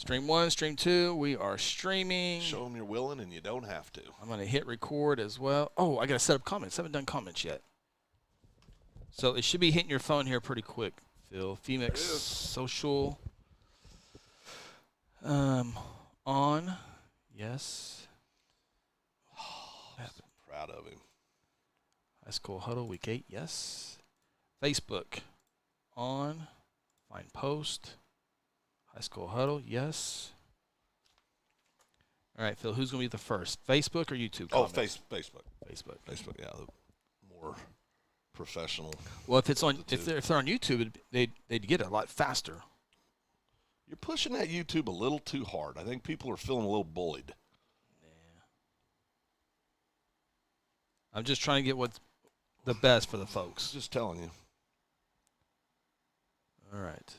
Stream 1, Stream 2, we are streaming. Show them you're willing and you don't have to. I'm going to hit record as well. Oh, I got to set up comments. I haven't done comments yet. So it should be hitting your phone here pretty quick, Phil. Phoenix Social. On. Yes. Oh, I'm so proud of him. High School Huddle, Week 8, yes. Facebook. On. Find post. High School Huddle, yes. All right, Phil, who's going to be the first? Facebook or YouTube? Oh, comments? Facebook. Facebook, yeah, the more professional. Well, if it's on, if they're on YouTube, they'd get it a lot faster. You're pushing that YouTube a little too hard. I think people are feeling a little bullied. Yeah. I'm just trying to get what's the best for the folks. Just telling you. All right.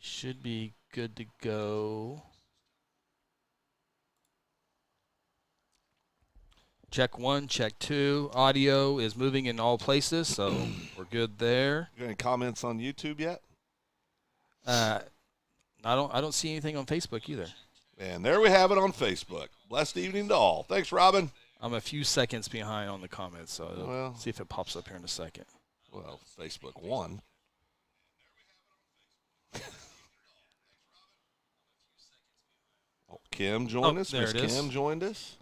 Should be good to go. Check 1, check 2. Audio is moving in all places, so we're good there. You got any comments on YouTube yet? I don't see anything on Facebook either. And there we have it on Facebook. Blessed evening to all. Thanks, Robin. I'm a few seconds behind on the comments, so well, see if it pops up here in a second. Well, Facebook won. Kim joined us. Miss Kim joined us.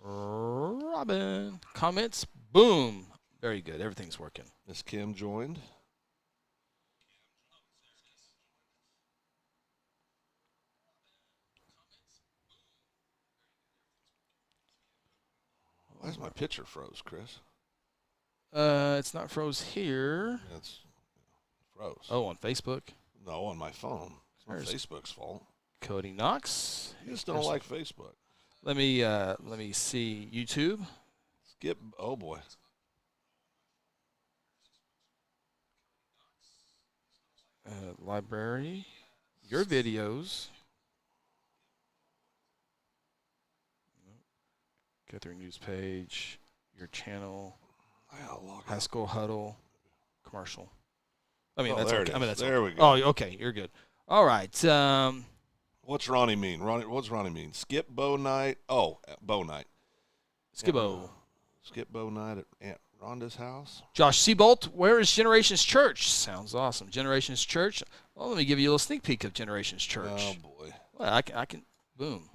Robin. Comments. Boom. Very good. Everything's working. Miss Kim joined. Why is my picture froze, Chris? It's not froze here. It's froze. Oh, on Facebook? No, on my phone. It's not Facebook's fault. Cody Knox. You just don't like Facebook. Let me see YouTube. Skip. Oh boy. Library. Your videos. Go through news page. Your channel. High School Huddle. Commercial. I mean, that's okay. I mean, that's there we go. Oh, okay. You're good. All right. What's Ronnie mean? What's Ronnie mean? Skip bow night. Oh, bow night. Skip-o. Skip bow night at Aunt Rhonda's house. Josh Seabolt, where is Generations Church? Sounds awesome. Generations Church. Well, let me give you a little sneak peek of Generations Church. Oh, boy. Well, I can boom.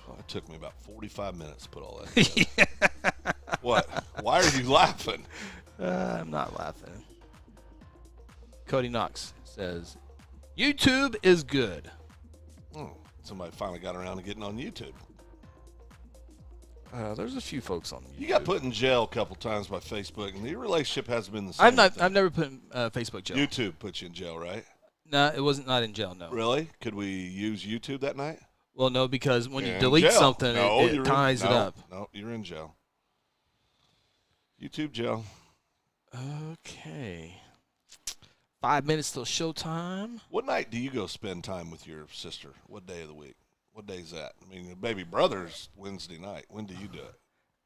Well, it took me about 45 minutes to put all that together. What? Why are you laughing? I'm not laughing. Cody Knox says, YouTube is good. Oh, somebody finally got around to getting on YouTube. There's a few folks on YouTube. You got put in jail a couple times by Facebook, and your relationship hasn't been the same. I've never put in Facebook jail. YouTube put you in jail, right? No, it wasn't not in jail. No. Really? Could we use YouTube that night? Well, no, because when you delete something, it ties it up. No, you're in jail. YouTube jail. Okay. 5 minutes till showtime. What night do you go spend time with your sister? What day of the week? What day is that? I mean, your baby brother's Wednesday night. When do you do it?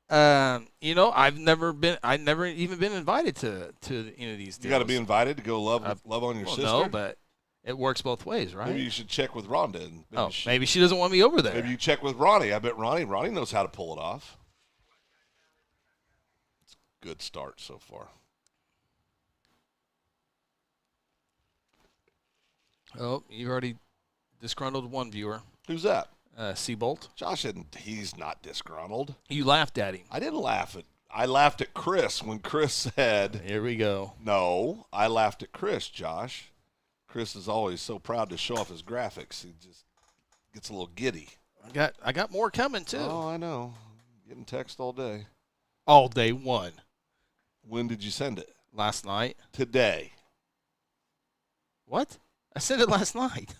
I've never even been invited to any of these deals. You got to be invited to go love on your sister? No, but it works both ways, right? Maybe you should check with Rhonda. And maybe she doesn't want me over there. Maybe you check with Ronnie. I bet Ronnie knows how to pull it off. It's a good start so far. Oh, you already disgruntled one viewer. Who's that? Seabolt. Josh he's not disgruntled. You laughed at him. I didn't laugh at. I laughed at Chris when Chris said. Here we go. No, I laughed at Chris, Josh. Chris is always so proud to show off his graphics. He just gets a little giddy. I got more coming too. Oh, I know. Getting text all day. All day one. When did you send it? Last night. Today. What? I sent it last night.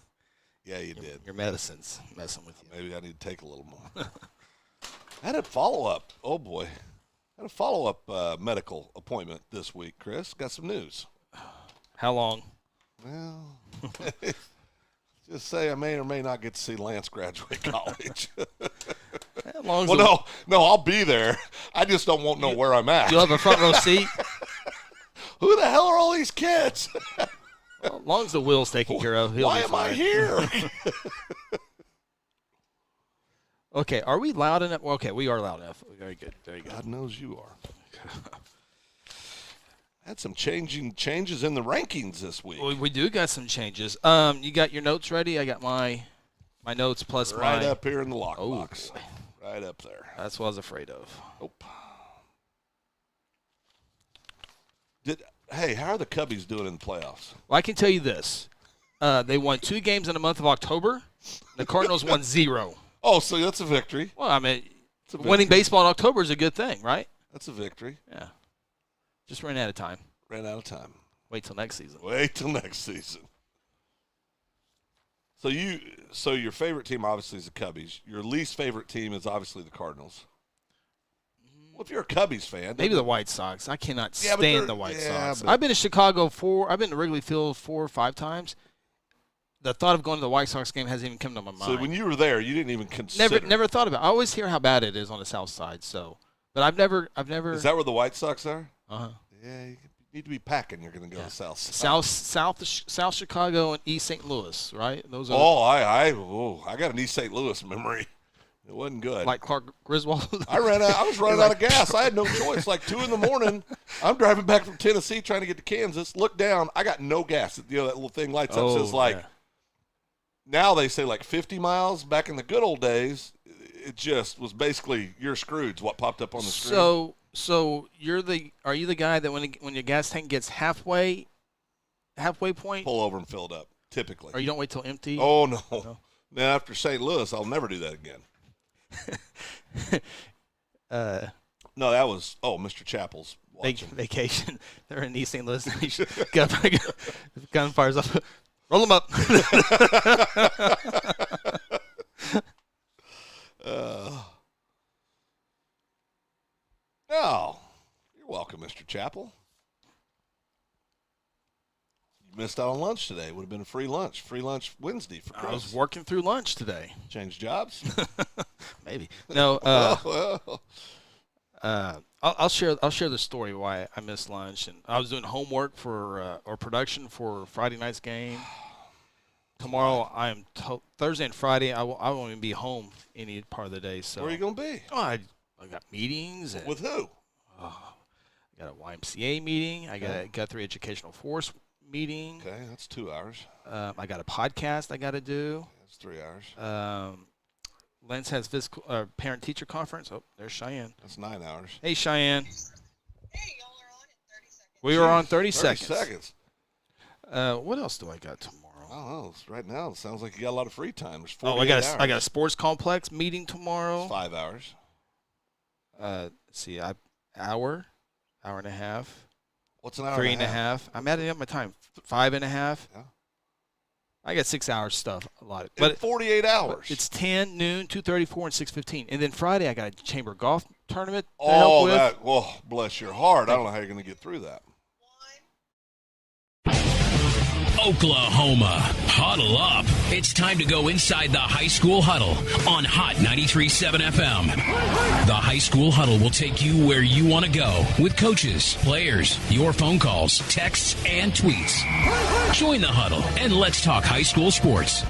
Yeah, you did. Your medicine's messing with you. Maybe I need to take a little more. I had a follow-up. Oh, boy. I had a follow-up medical appointment this week, Chris. Got some news. How long? Well, just say I may or may not get to see Lance graduate college. How long? Well, no, I'll be there. I just don't know where I'm at. You'll have a front row seat? Who the hell are all these kids? Well, as long as the wheel's taken care of, he'll Why be am fine. I here? Okay, are we loud enough? Well, okay, we are loud enough. Very good. Very good. God knows you are. Had some changes in the rankings this week. We do got some changes. You got your notes ready? I got my notes plus right my. up here in the lockbox. boy. Right up there. That's what I was afraid of. Nope. Hey, how are the Cubbies doing in the playoffs? Well, I can tell you this. They won 2 games in the month of October. The Cardinals won 0. Oh, so that's a victory. Well, I mean, winning baseball in October is a good thing, right? That's a victory. Yeah. Just ran out of time. Ran out of time. Wait till next season. Wait till next season. So your favorite team obviously is the Cubbies. Your least favorite team is obviously the Cardinals. Well, if you're a Cubbies fan, maybe the White Sox. I cannot stand the White Sox. but- I've been to Chicago I've been to Wrigley Field 4 or 5 times. The thought of going to the White Sox game hasn't even come to my mind. So when you were there, you didn't even consider. Never thought about it. I always hear how bad it is on the South Side. So, but I've never. Is that where the White Sox are? Uh-huh. Yeah, you need to be packing. You're going to go to South Side. South Chicago and East St. Louis, right? Those are I got an East St. Louis memory. It wasn't good. like Clark Griswold. I was running out of gas. I had no choice. Like 2 a.m, I'm driving back from Tennessee trying to get to Kansas. Look down. I got no gas. You know, that little thing lights up. Says like, now they say like 50 miles. Back in the good old days, it just was basically you're screwed. What popped up on the screen. So are you the guy that when your gas tank gets halfway point, Pull over and fill it up, typically. or you don't wait till empty? Oh, no. Then after St. Louis, I'll never do that again. No, that was Mr. Chappell's watching. Vacation. They're in East St. Louis. Gun fires up. Roll them up. No, you're welcome, Mr. Chappell. You missed out on lunch today. Would have been a free lunch. Free lunch Wednesday for Chris. I was working through lunch today. Change jobs? Maybe. No. Well. I'll share the story why I missed lunch, and I was doing homework for or production for Friday night's game. Tomorrow Thursday and Friday I won't even be home any part of the day. So where are you gonna be? Oh, I got meetings. With who? I got a YMCA meeting. I got a Guthrie Educational Force meeting. Okay, that's 2 hours. I got a podcast I got to do. That's 3 hours. Lance has parent-teacher conference. Oh, there's Cheyenne. That's 9 hours. Hey, Cheyenne. Hey, y'all are on in 30 seconds. We were on 30 seconds. What else do I got tomorrow? I don't know. Right now, it sounds like you got a lot of free time. There's 48 hours. I got a sports complex meeting tomorrow. It's 5 hours. Let's see, hour and a half. What's an hour? 3.5. I'm adding up my time. 5.5. Yeah. I got 6 hours stuff allotted. But 48 hours. It's 10, noon, 2:34, and 6:15. And then Friday I got a chamber golf tournament to help with. Well, bless your heart. I don't know how you're going to get through that. Oklahoma, huddle up. It's time to go inside the High School Huddle on Hot 93.7 FM. The High School Huddle will take you where you want to go with coaches, players, your phone calls, texts, and tweets. Join the huddle and let's talk high school sports.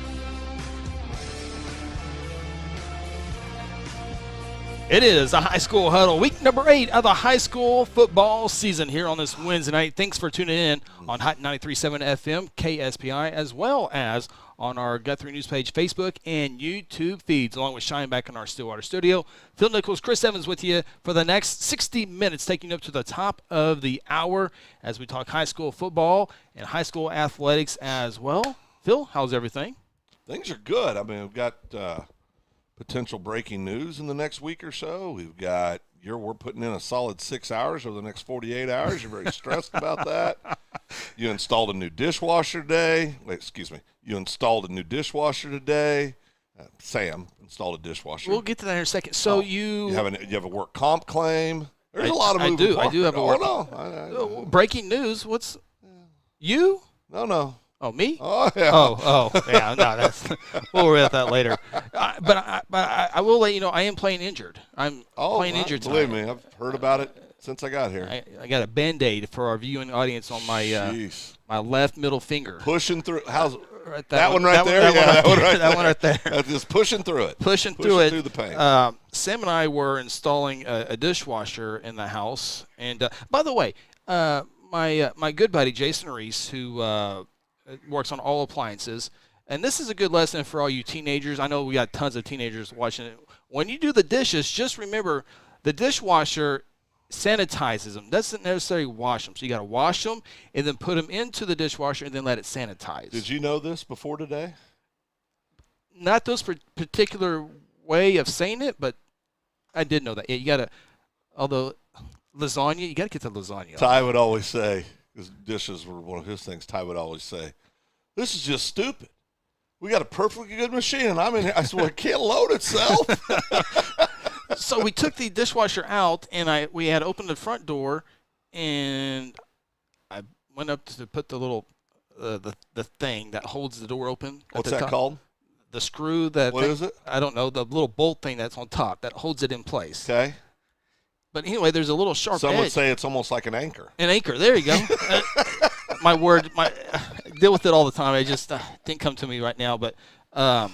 It is a High School Huddle, week number 8 of the high school football season here on this Wednesday night. Thanks for tuning in on Hot 93.7 FM, KSPI, as well as on our Guthrie News page, Facebook, and YouTube feeds, along with Shine back in our Stillwater studio. Phil Nichols, Chris Evans with you for the next 60 minutes, taking you up to the top of the hour as we talk high school football and high school athletics as well. Phil, how's everything? Things are good. I mean, we've got potential breaking news in the next week or so. We've got we're putting in a solid 6 hours over the next 48 hours. You're very stressed about that. You installed a new dishwasher today. You installed a new dishwasher today. Sam installed a dishwasher. We'll get to that in a second. So you have a work comp claim. There's a lot of moving parts. I do have a work. No. Breaking news. What's you? No. Oh, me? Oh, yeah. Yeah. No, that's we'll worry about that later. But I will let you know I am playing injured. I'm playing injured tonight. Believe me, I've heard about it since I got here. I got a Band-Aid for our viewing audience on my my left middle finger. Pushing through. How's Right, that one right there? That one right that one right there. Just pushing through it. Pushing through the pain. Sam and I were installing a dishwasher in the house. And, by the way, my good buddy Jason Reese, who works on all appliances, and this is a good lesson for all you teenagers. I know we got tons of teenagers watching it. When you do the dishes, just remember the dishwasher sanitizes them. Doesn't necessarily wash them. So you got to wash them and then put them into the dishwasher and then let it sanitize. Did you know this before today? Not those particular way of saying it, but I did know that. Yeah, you got to, although lasagna, you got to get the lasagna. Ty would always say, because dishes were one of his things, Ty would always say, this is just stupid. We got a perfectly good machine, and I'm in here. I said, well, it can't load itself. So we took the dishwasher out, and we had opened the front door, and I went up to put the little the thing that holds the door open. What's that called? The screw. What is it? I don't know. The little bolt thing that's on top that holds it in place. Okay. But anyway, there's a little sharp Some edge. would say it's almost like an anchor. An anchor. There you go. I deal with it all the time. I just didn't come to me right now, but a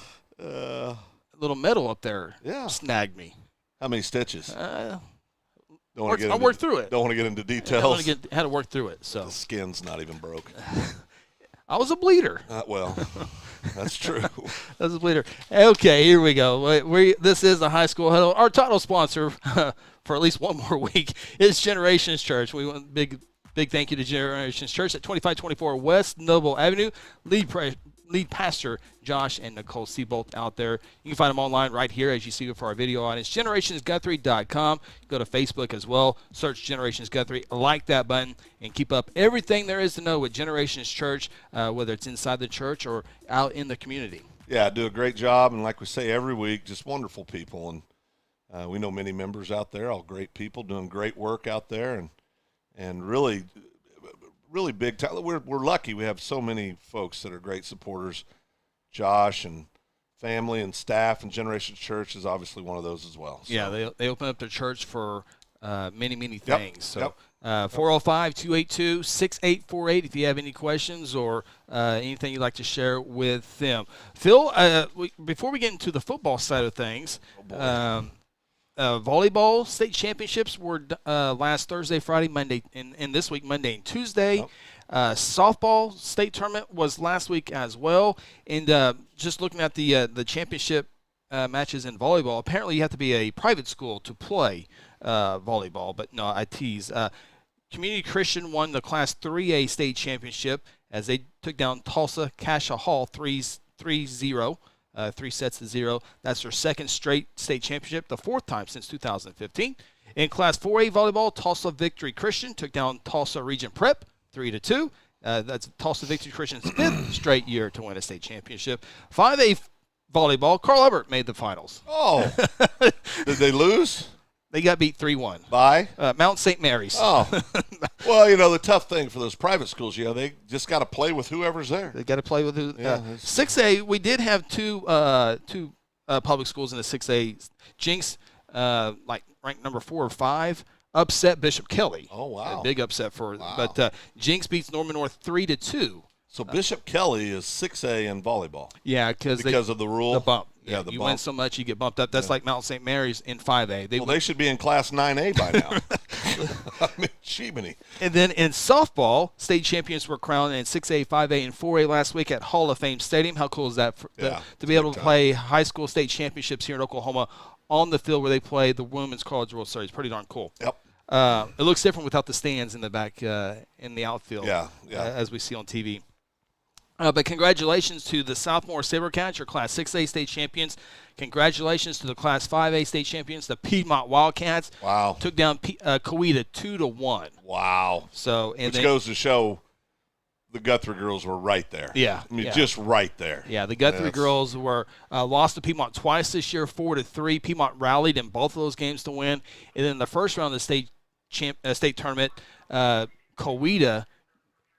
little metal up there snagged me. How many stitches? I worked through it. Don't want to get into details. Had to work through it. So the skin's not even broke. I was a bleeder. Well, that's true. I was a bleeder. Okay, here we go. This is the High School Huddle. Our title sponsor for at least one more week is Generations Church. We want big thank you to Generations Church at 2524 West Noble Avenue. Lead pastor Josh and Nicole Seabolt out there. You can find them online right here as you see for our video audience. GenerationsGuthrie.com. Go to Facebook as well. Search Generations Guthrie. Like that button and keep up everything there is to know with Generations Church, whether it's inside the church or out in the community. Yeah, do a great job. And like we say every week, just wonderful people. And we know many members out there, all great people doing great work out there. And really big time. We're lucky we have so many folks that are great supporters. Josh and family and staff and Generation Church is obviously one of those as well. So. Yeah, they open up their church for many things. So 405-282-6848 if you have any questions or anything you'd like to share with them. Phil, before we get into the football side of things, volleyball state championships were last Thursday, Friday, Monday, and this week, Monday and Tuesday. Softball state tournament was last week as well. And just looking at the championship matches in volleyball, apparently you have to be a private school to play volleyball. But no, I tease. Community Christian won the Class 3A state championship as they took down Tulsa Cascia Hall 3-0. 3 sets to 0. That's their second straight state championship, the fourth time since 2015. In Class 4A volleyball, Tulsa Victory Christian took down Tulsa Region Prep 3-2. That's Tulsa Victory Christian's fifth straight year to win a state championship. 5A volleyball, Carl Albert made the finals. Oh, did they lose? They got beat 3-1. By? Mount St. Mary's. Oh. Well, the tough thing for those private schools, they just got to play with whoever's there. They got to play with who. 6A, we did have two public schools in the 6A. Jinx, ranked number 4 or 5, upset Bishop Kelly. Oh, wow. A big upset for But Jinx beats Norman North 3-2. So Bishop Kelly is 6A in volleyball. Yeah, because of the rule? The bump. Yeah, the you bump. win so much, you get bumped up. That's like Mount St. Mary's in 5A. They should be in Class 9A by now. I mean, Shebany. And then in softball, state champions were crowned in 6A, 5A, and 4A last week at Hall of Fame Stadium. How cool is that to be able to play high school state championships here in Oklahoma on the field where they play the Women's College World Series? Pretty darn cool. Yep. It looks different without the stands in the back in the outfield as we see on TV. But congratulations to the Southmore Sabercats, your Class 6A state champions. Congratulations to the Class 5A state champions, the Piedmont Wildcats. Wow. Took down Coweta 2-1. Wow. Which goes to show the Guthrie girls were right there. Yeah. I mean, just right there. Yeah, the Guthrie girls were lost to Piedmont twice this year, 4-3. Piedmont rallied in both of those games to win. And then the first round of the state tournament, Coweta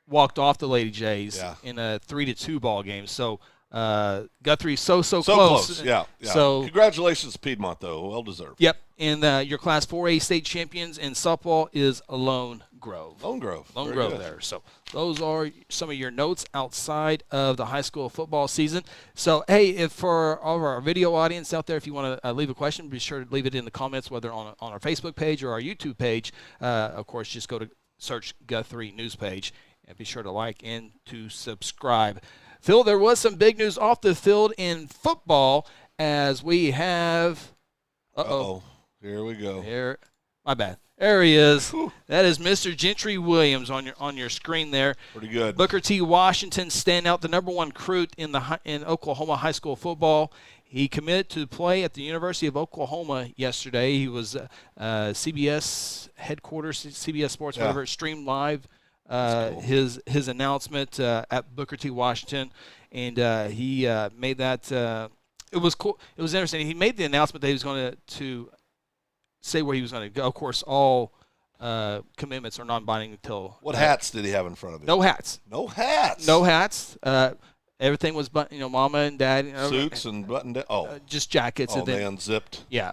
walked off the Lady Jays in a 3-2 ball game. So Guthrie so So close. close. Yeah. So congratulations to Piedmont, though. Well deserved. yep. And your Class 4A state champions in softball is Lone Grove. Lone Grove. Lone Very Grove good. there. So those are some of your notes outside of the high school football season. So, hey, if for all of our video audience out there, if you want to leave a question, be sure to leave it in the comments, whether on our Facebook page or our YouTube page. Of course, just go to search Guthrie News page and be sure to like and to subscribe. Phil, there was some big news off the field in football as we have – Uh-oh. Here we go. Here, my bad. There he is. Whew. That is Mr. Gentry Williams on your screen there. Pretty good. Booker T. Washington standout, the number one recruit in Oklahoma high school football. He committed to play at the University of Oklahoma yesterday. He was CBS headquarters, CBS Sports, whatever, streamed live Cool. his announcement at Booker T. Washington, and he made that. It was cool. It was interesting. He made the announcement that he was going to say where he was going to go. Of course, all commitments are non-binding until. What hats did he have in front of him? No hats. No hats. No hats. Everything was, mama and dad. Suits and button down. Just jackets. And they then, unzipped. yeah.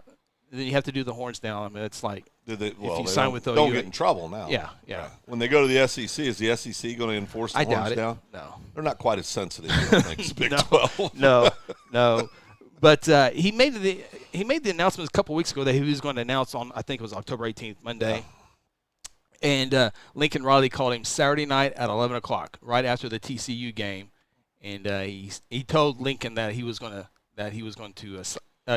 And then you have to do the horns down. I mean, it's like Did they, well, you they sign don't, with OU, don't get in trouble now. yeah. When they go to the SEC, is the SEC going to enforce the I doubt horns it. down? No. They're not quite as sensitive, I don't think, as Big 12. No. But he made the announcement a couple weeks ago that he was going to announce on, I think it was October 18th, Monday. Yeah. And Lincoln Riley called him Saturday night at 11 o'clock, right after the TCU game, and he told Lincoln that he was going to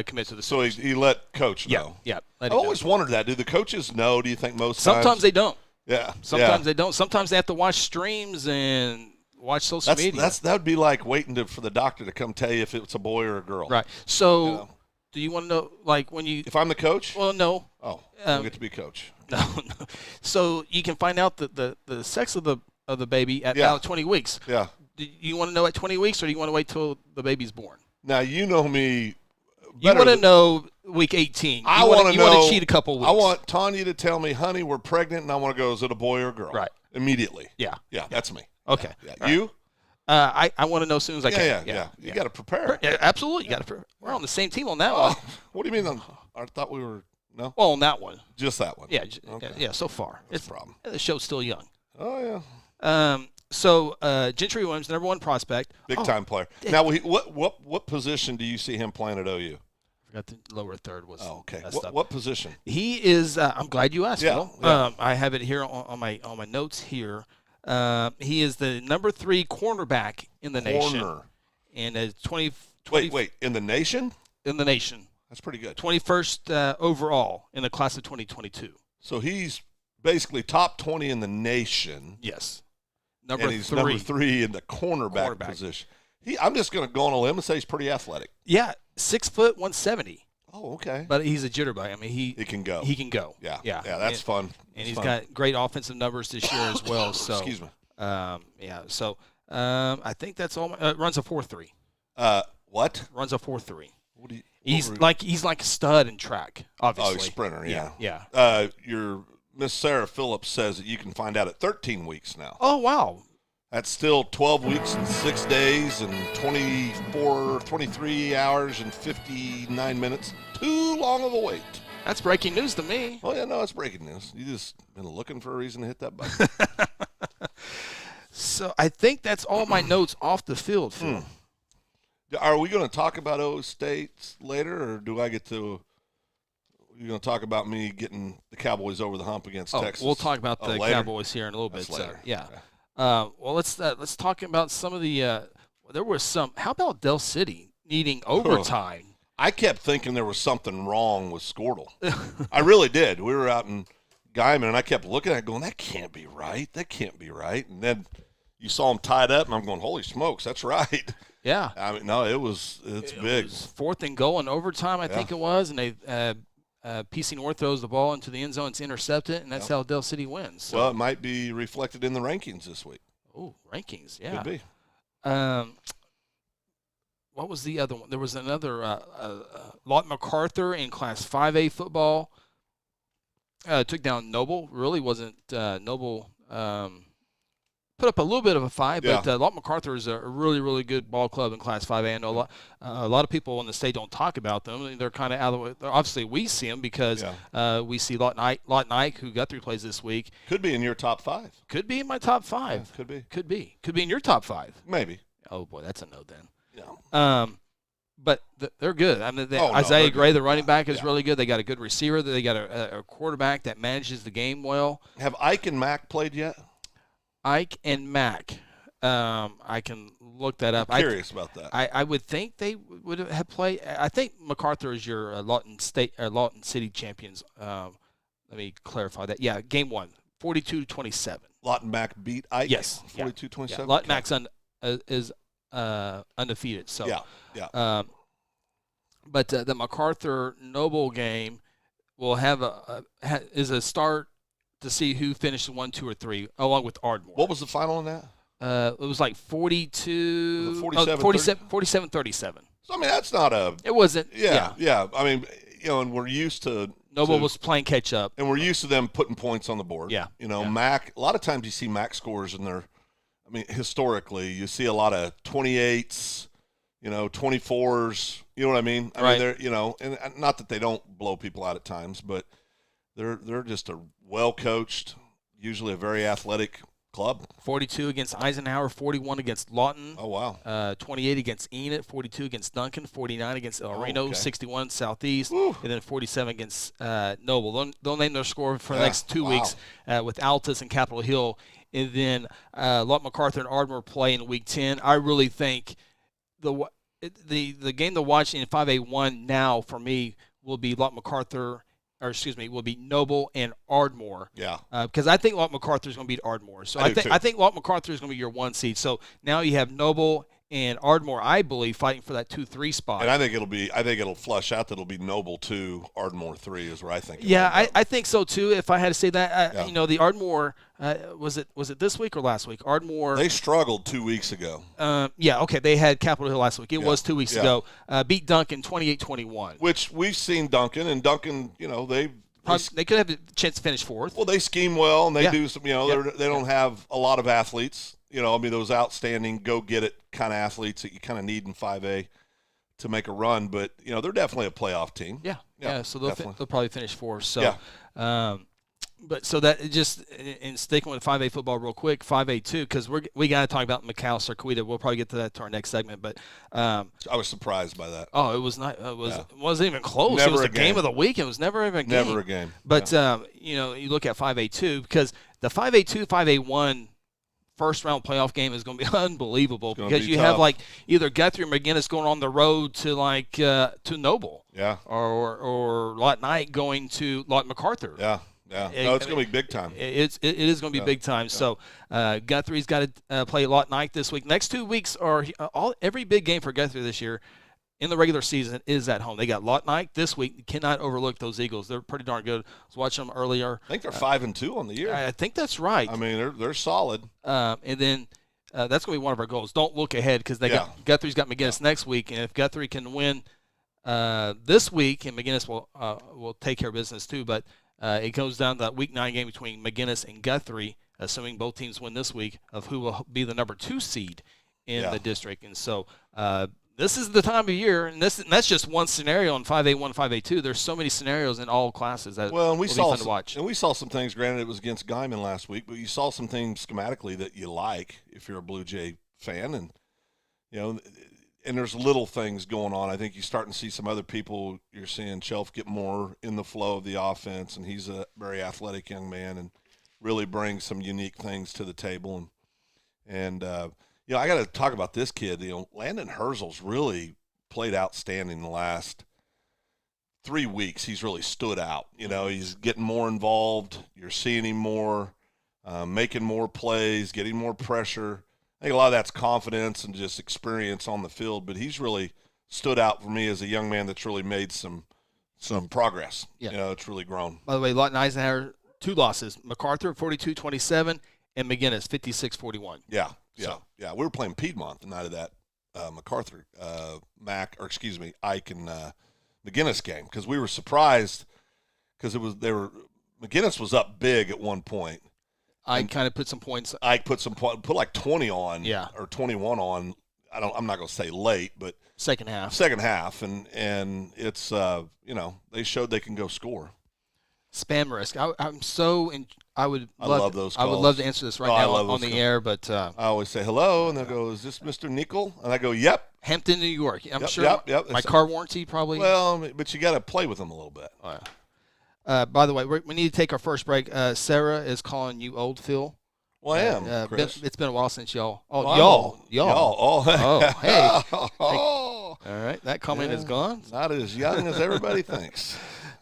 commit to the. So he let Coach know. Yeah. I always wondered that. Do the coaches know? Do you think most Sometimes times? they don't. Yeah. Sometimes they don't. Sometimes they have to watch streams and watch social media. That would be like waiting for the doctor to come tell you if it's a boy or a girl. Right. So, do you want to know, like, when you? If I'm the coach? Well, no. Oh, I don't get to be coach. No. So you can find out the sex of the baby at about 20 weeks. Yeah. Do you want to know at 20 weeks, or do you want to wait till the baby's born? Now you know me. You want to know week 18. I want to know. You want to cheat a couple weeks. I want Tanya to tell me, honey, we're pregnant, and I want to go, is it a boy or a girl? Right. Immediately. Yeah. Yeah, that's me. Okay. Yeah. Right. You? I want to know as soon as I can. Yeah. You got to prepare. Yeah, absolutely. You got to prepare. We're on the same team on that one. What do you mean? I thought we were no. Well, on that one. Just that one. Yeah. Okay. Yeah. So far, That's a problem. The show's still young. Oh yeah. So Gentry Williams, number one prospect, Big time player. Now, what position do you see him playing at OU? I forgot the lower third was. Oh, okay. messed up. What position? He is. I'm glad you asked, Yeah, Phil. yeah. I have it here on my notes here. He is the number 3 cornerback in the nation, Corner. and is 20. Wait. In the nation? In the nation, That's pretty good. 21st overall in the class of 2022. So he's basically top 20 in the nation. Yes, And he's number 3 in the cornerback position. I'm just going to go on a limb and say he's pretty athletic. Yeah, 6 foot 170. Oh, okay. But he's a jitterbug. I mean, he can go. He can go. Yeah. Yeah. That's fun. And he's got great offensive numbers this year as well. So Excuse me. So I think that's all. Runs a 4.3. What? Runs a 4.3. What do you? He's like a stud in track. Obviously. Oh, he's a sprinter. Yeah. Your Miss Sarah Phillips says that you can find out at 13 weeks now. Oh wow. That's still 12 weeks and 6 days and 23 hours and 59 minutes. Too long of a wait. That's breaking news to me. Oh, yeah, no, it's breaking news. You just been looking for a reason to hit that button. So I think that's all my notes off the field, Phil. Are we going to talk about O State later, or do I get to – you're going to talk about me getting the Cowboys over the hump against Texas? We'll talk about the later? Cowboys here in a little bit. That's later. Yeah. Okay. Well, let's talk about some of the there was some – how about Del City needing overtime? I kept thinking there was something wrong with Squirtle. I really did. We were out in Guyman, and I kept looking at it going, that can't be right. That can't be right. And then you saw him tied up, and I'm going, holy smokes, that's right. Yeah. I mean, no, it's big. It was 4th and goal in overtime, I think it was, and they PC North throws the ball into the end zone. It's intercepted, and that's how Del City wins. So. Well, it might be reflected in the rankings this week. Oh, rankings, yeah. Could be. What was the other one? There was another Lawton MacArthur in Class 5A football. Took down Noble. Really wasn't Noble put up a little bit of a fight, but Yeah. Lawton MacArthur is a really, really good ball club in Class 5A. I know a lot of people in the state don't talk about them. They're kind of out of the way. Obviously, we see them because we see Lawton Ike, who Guthrie plays this week. Could be in your top 5. Could be in my top 5. Yeah, could be. Could be in your top 5. Maybe. Oh, boy, that's a no then. Yeah. But they're good. I mean, no, Isaiah they're Gray, good. the running back, is Yeah. really good. They got a good receiver. They got a quarterback that manages the game well. Have Ike and Mac played yet? Ike and Mac. I can look that up. I'm curious about that. I would think they would have played. I think MacArthur is your Lawton City champions. Let me clarify that. Yeah, game 1, 42-27. Lawton Mac beat Ike? Yes. 42-27? Yeah. Lawton Mac's is undefeated. So Yeah. But the MacArthur Noble game will have is a start to see who finishes 1, 2, or 3, along with Ardmore. What was the final on that? It was like 42, Was it 47-37. So, I mean, that's not a It wasn't. – yeah. I mean, and we're used to – Noble was playing catch up. And we're used to them putting points on the board. Yeah. Mac – a lot of times you see Mac scores in their – I mean, historically, you see a lot of 28s, 24s. You know what I mean? I mean, they're, and not that they don't blow people out at times, but they're just a well-coached, usually a very athletic club. 42 against Eisenhower, 41 against Lawton. Oh, wow. 28 against Enid, 42 against Duncan, 49 against El Reno, okay. 61 Southeast, Woo. and then 47 against Noble. They'll name their score for the next 2 weeks with Altus and Capitol Hill. And then Lawton MacArthur and Ardmore play in Week 10. I really think the game to watch in 5A1 now for me will be Lawton MacArthur, will be Noble and Ardmore. Yeah. Because I think Lawton MacArthur is going to beat Ardmore. So I think Lawton MacArthur is going to be your 1 seed. So now you have Noble and Ardmore, I believe, fighting for that 2-3 spot. And I think it'll flush out that it'll be Noble 2, Ardmore 3 is where I think. I think so too. If I had to say that, the Ardmore was it this week or last week? Ardmore. They struggled 2 weeks ago. They had Capitol Hill last week. It was 2 weeks ago. Beat Duncan 28-21. Which we've seen Duncan, and Duncan, they could have a chance to finish 4th. Well, they scheme well, and they do some. They don't have a lot of athletes. Those outstanding go-get-it kind of athletes that you kind of need in 5A to make a run. But they're definitely a playoff team. Yeah. So they'll probably finish 4th. So, yeah. But so that just in sticking with 5A football real quick, 5A2, because we got to talk about McAllister Coweta. We'll probably get to that to our next segment. But I was surprised by that. Oh, it was not. It wasn't even close. Never it was a the game game of the week. It was never even a game. Never a game. But you look at 5A2 because the 5A2, 5A1 first round playoff game is going to be unbelievable because you have like either Guthrie or McGinnis going on the road to to Noble. Yeah. Or Lawton Knight going to Lawton MacArthher. Yeah. Yeah, no, it's going to be big time. It is going to be big time. So Guthrie's got to play Lawton Knight this week. Next 2 weeks are every big game for Guthrie this year in the regular season is at home. They got Lawton Knight this week. You cannot overlook those Eagles. They're pretty darn good. I was watching them earlier. I think they're 5-2 on the year. I think that's right. I mean, they're solid. And then that's going to be one of our goals. Don't look ahead because Guthrie's got McGinnis next week, and if Guthrie can win this week, and McGinnis will take care of business too, but it goes down to that Week 9 game between McGinnis and Guthrie, assuming both teams win this week, of who will be the number 2 seed in the district. And so this is the time of year, and that's just one scenario in 5A1, 5A2. There's so many scenarios in all classes that will be fun to watch. And we saw some things, granted it was against Guyman last week, but you saw some things schematically that you like if you're a Blue Jay fan. And, and there's little things going on. I think you're starting to see some other people. You're seeing Shelf get more in the flow of the offense, and he's a very athletic young man and really brings some unique things to the table. And I got to talk about this kid. Landon Herzl's really played outstanding the last 3 weeks. He's really stood out. He's getting more involved. You're seeing him more, making more plays, getting more pressure. I think a lot of that's confidence and just experience on the field, but he's really stood out for me as a young man that's really made some progress. Yeah. It's really grown. By the way, Lawton Eisenhower, 2 losses. MacArthur, 42-27, and McGinnis, 56-41. Yeah. We were playing Piedmont the night of that MacArthur, Ike and McGinnis game because we were surprised because McGinnis was up big at one point. I kind of put some points. I put like 20 on, Yeah. or 21 on. I'm not going to say late, but Second half, and it's they showed they can go score. Spam risk. I would love those calls. I would love to answer this right now on the air, but I always say hello, and they'll go, "Is this Mr. Nichols?" And I go, "Yep." Hampton, New York. I'm sure. Yep. My car warranty probably. Well, but you got to play with them a little bit. By the way, we need to take our first break. Sarah is calling you old Phil. Well, I am, Chris. It's been a while since y'all. Oh, well, y'all. Oh, hey. All right, that comment is gone. Not as young as everybody thinks.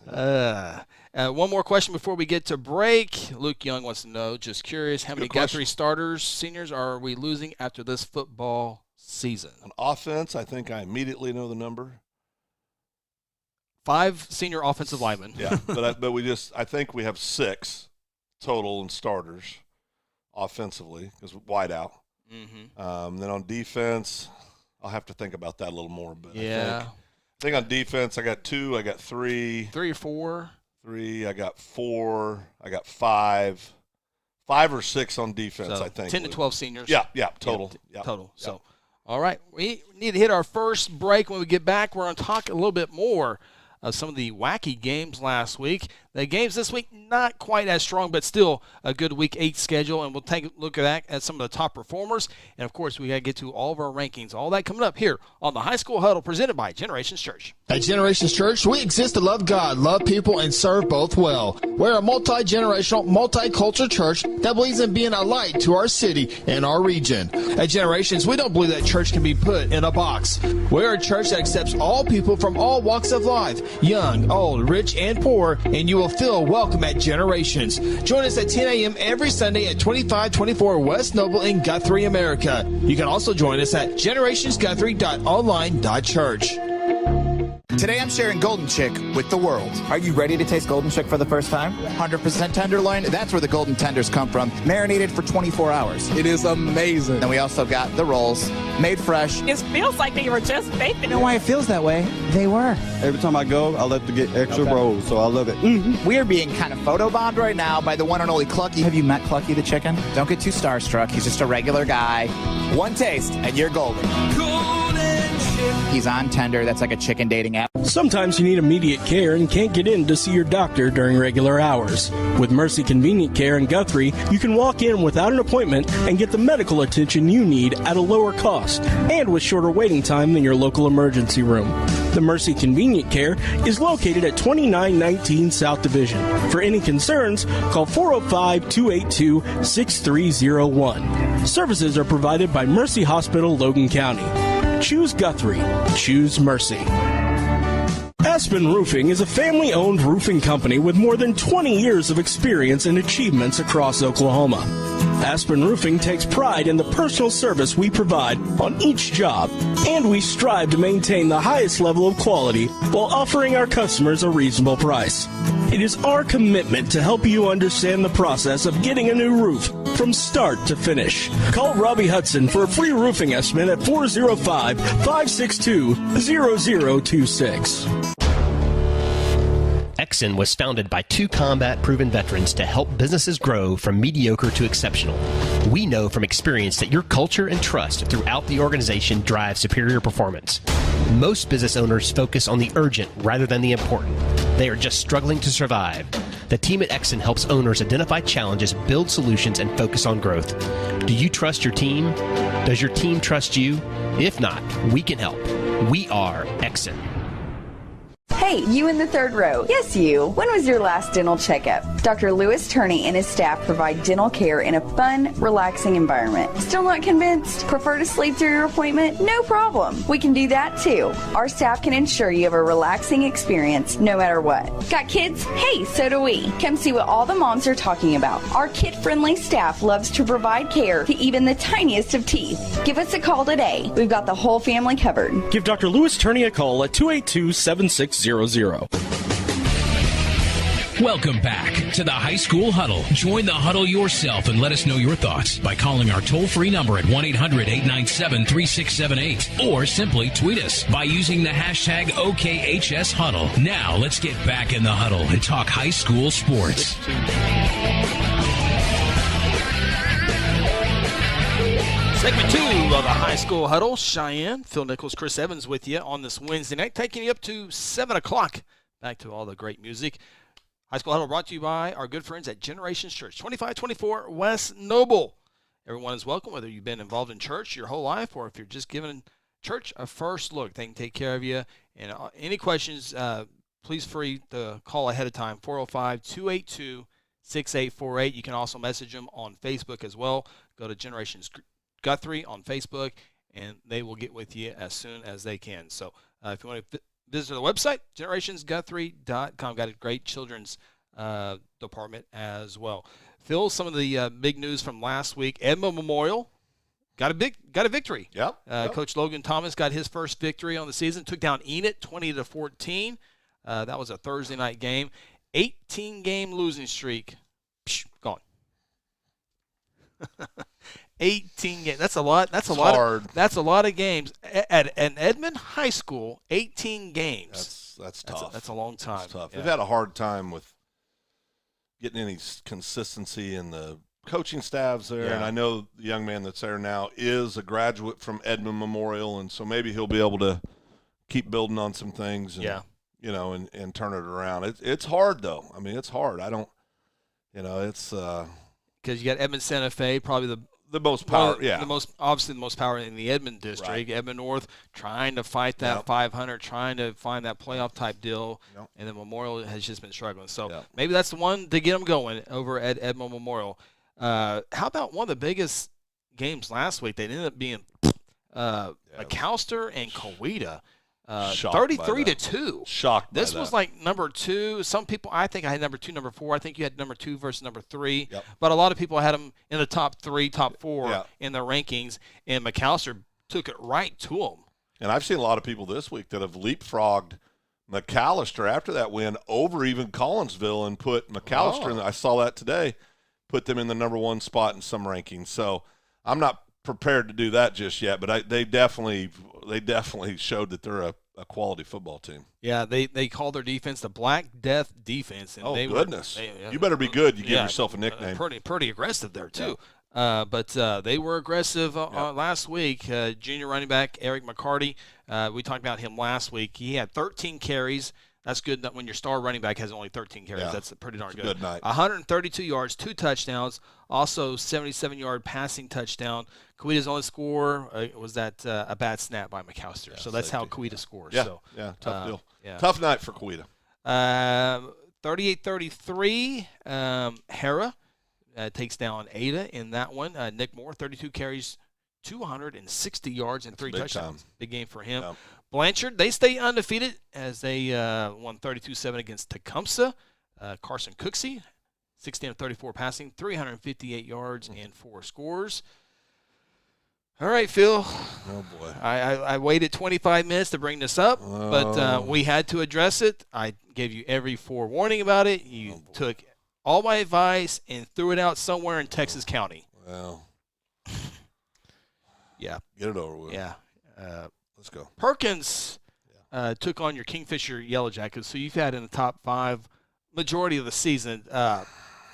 One more question before we get to break. Luke Young wants to know, just curious, how many Guthrie starters, seniors, are we losing after this football season? On offense, I think I immediately know the number. 5 senior offensive linemen. Yeah, but I think we have 6 total in starters offensively because wide out. Mm-hmm. Then on defense, I'll have to think about that a little more. But yeah, I think on defense, I got 2, I got 3. 3 or 4. 3, I got 4, I got 5. 5 or 6 on defense, So I think. 10 to 12 seniors. Yeah, total. Total. Yeah. So, all right, we need to hit our first break. When we get back, we're going to talk a little bit more of some of the wacky games last week. The games this week, not quite as strong, but still a good Week 8 schedule, and we'll take a look at some of the top performers. And, of course, we got to get to all of our rankings. All that coming up here on the High School Huddle presented by Generations Church. At Generations Church, we exist to love God, love people, and serve both well. We're a multi-generational, multicultural church that believes in being a light to our city and our region. At Generations, we don't believe that church can be put in a box. We're a church that accepts all people from all walks of life, young, old, rich, and poor, and you will feel welcome at Generations. Join us at 10 a.m. every Sunday at 2524 West Noble in Guthrie, America. You can also join us at generationsguthrie.online.church. Today I'm sharing Golden Chick with the world. Are you ready to taste Golden Chick for the first time? 100% tenderloin. That's where the golden tenders come from. Marinated for 24 hours. It is amazing. And we also got the rolls, made fresh. It feels like they were just baked. You know why it feels that way? They were. Every time I go, I love to get extra rolls, so I love it. Mm-hmm. We are being kind of photobombed right now by the one and only Clucky. Have you met Clucky the chicken? Don't get too starstruck. He's just a regular guy. One taste, and you're golden. He's on Tender. That's like a chicken dating app. Sometimes you need immediate care and can't get in to see your doctor during regular hours. With Mercy Convenient Care in Guthrie, you can walk in without an appointment and get the medical attention you need at a lower cost and with shorter waiting time than your local emergency room. The Mercy Convenient Care is located at 2919 South Division. For any concerns, call 405-282-6301. Services are provided by Mercy Hospital, Logan County. Choose Guthrie. Choose Mercy. Aspen Roofing is a family-owned roofing company with more than 20 years of experience and achievements across Oklahoma. Aspen Roofing takes pride in the personal service we provide on each job, and we strive to maintain the highest level of quality while offering our customers a reasonable price. It is our commitment to help you understand the process of getting a new roof from start to finish. Call Robbie Hudson for a free roofing estimate at 405-562-0026. Exxon was founded by 2 combat-proven veterans to help businesses grow from mediocre to exceptional. We know from experience that your culture and trust throughout the organization drive superior performance. Most business owners focus on the urgent rather than the important. They are just struggling to survive. The team at Exxon helps owners identify challenges, build solutions, and focus on growth. Do you trust your team? Does your team trust you? If not, we can help. We are Exxon. Hey, you in the third row. Yes, you. When was your last dental checkup? Dr. Lewis Turney and his staff provide dental care in a fun, relaxing environment. Still not convinced? Prefer to sleep through your appointment? No problem. We can do that too. Our staff can ensure you have a relaxing experience no matter what. Got kids? Hey, so do we. Come see what all the moms are talking about. Our kid-friendly staff loves to provide care to even the tiniest of teeth. Give us a call today. We've got the whole family covered. Give Dr. Lewis Turney a call at 282-7600. Welcome back to the High School Huddle. Join the huddle yourself and let us know your thoughts by calling our toll-free number at 1-800-897-3678 or simply tweet us by using the hashtag OKHSHuddle. Now let's get back in the huddle and talk high school sports. Segment 2 of the High School Huddle. Cheyenne, Phil Nichols, Chris Evans with you on this Wednesday night, taking you up to 7 o'clock. Back to all the great music. High School Huddle brought to you by our good friends at Generations Church, 2524 West Noble. Everyone is welcome, whether you've been involved in church your whole life or if you're just giving church a first look. They can take care of you. And any questions, please free to call ahead of time, 405-282-6848. You can also message them on Facebook as well. Go to Generations Guthrie on Facebook, and they will get with you as soon as they can. So if you want to visit the website, generationsguthrie.com. Got a great children's department as well. Phil, some of the big news from last week. Edmond Memorial got a victory. Yep. Coach Logan Thomas got his first victory on the season. Took down Enid 20-14. That was a Thursday night game. 18-game losing streak. Gone. 18 games. That's a lot. That's a lot. That's a lot of games at an Edmond High School. 18 games. That's tough. That's a long time. That's tough. Yeah. They've had a hard time with getting any consistency in the coaching staffs there. Yeah. And I know the young man that's there now is a graduate from Edmond Memorial, and so maybe he'll be able to keep building on some things. And, you know, and turn it around. It's hard though. I mean, it's hard. It's because you got Edmond Santa Fe, probably the most power, the most power in the Edmond district. Right. Edmond North trying to fight that 500, trying to find that playoff type deal, and then Memorial has just been struggling. So maybe that's the one to get them going over at Edmond Memorial. How about one of the biggest games last week? They ended up being McAllister and Coweta. 33-2. Shocked. This was like number 2. Some people, I think I had number 2, number 4. I think you had number 2 versus number 3. Yep. But a lot of people had them in the top 3, top 4 in their rankings, and McAllister took it right to them. And I've seen a lot of people this week that have leapfrogged McAllister after that win over even Collinsville and put McAllister in. I saw that today. Put them in the number 1 spot in some rankings. So I'm not prepared to do that just yet, but they definitely showed that they're a quality football team. Yeah, they call their defense the Black Death defense. And goodness. You better be good. You give yourself a nickname. Pretty aggressive there, too. Yeah. But they were aggressive last week. Junior running back Eric McCarty, we talked about him last week. He had 13 carries. That's good when your star running back has only 13 carries. Yeah. That's pretty darn good. Good night. 132 yards, 2 touchdowns, also 77-yard passing touchdown. Coweta's only score was that a bad snap by McAllister. So that's how Coweta scores. Yeah, so, tough deal. Yeah. Tough night for Coweta. 38-33, Hera takes down Ada in that one. Nick Moore, 32 carries, 260 yards, and 3 touchdowns. Big game for him. Yeah. Blanchard, they stay undefeated as they won 32-7 against Tecumseh. Carson Cooksey, 16-34 passing, 358 yards, and 4 scores. All right, Phil. Oh, boy. I waited 25 minutes to bring this up, but we had to address it. I gave you every forewarning about it. You took all my advice and threw it out somewhere in Texas County. Well. Yeah. Get it over with. Yeah. Let's go. Perkins took on your Kingfisher Yellow Jackets, so you've had in the top 5 majority of the season.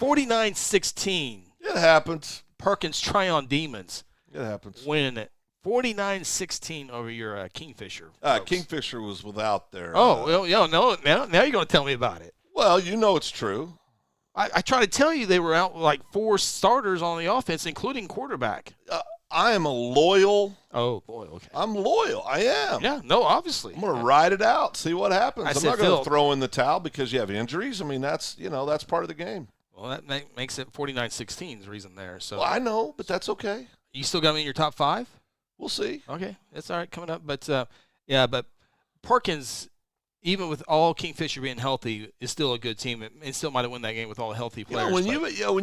49-16. It happens. Perkins Tryon Demons. It happens. Win 49-16 over your Kingfisher. Kingfisher was without their. Now you're going to tell me about it. Well, you know it's true. I try to tell you they were out like 4 starters on the offense, including quarterback. I am a loyal. Oh, boy, okay. I'm loyal. I am. Yeah, no, obviously. I'm going to ride it out, see what happens. I'm not going to throw in the towel because you have injuries. I mean, that's part of the game. Well, that makes it 49-16 the reason there. So I know, but that's okay. You still got me in your top 5? We'll see. Okay, that's all right coming up. But, but Perkins, even with all Kingfisher being healthy, is still a good team and still might have won that game with all healthy players. When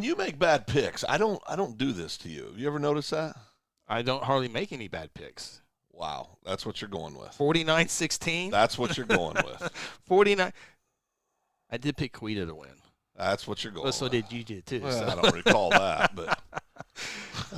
you make bad picks, I don't do this to you. You ever notice that? I don't hardly make any bad picks. Wow, that's what you're going with. 49-16? That's what you're going with. 49. I did pick Coweta to win. That's what you're going with. So did you too. Well, so. I don't recall that, but.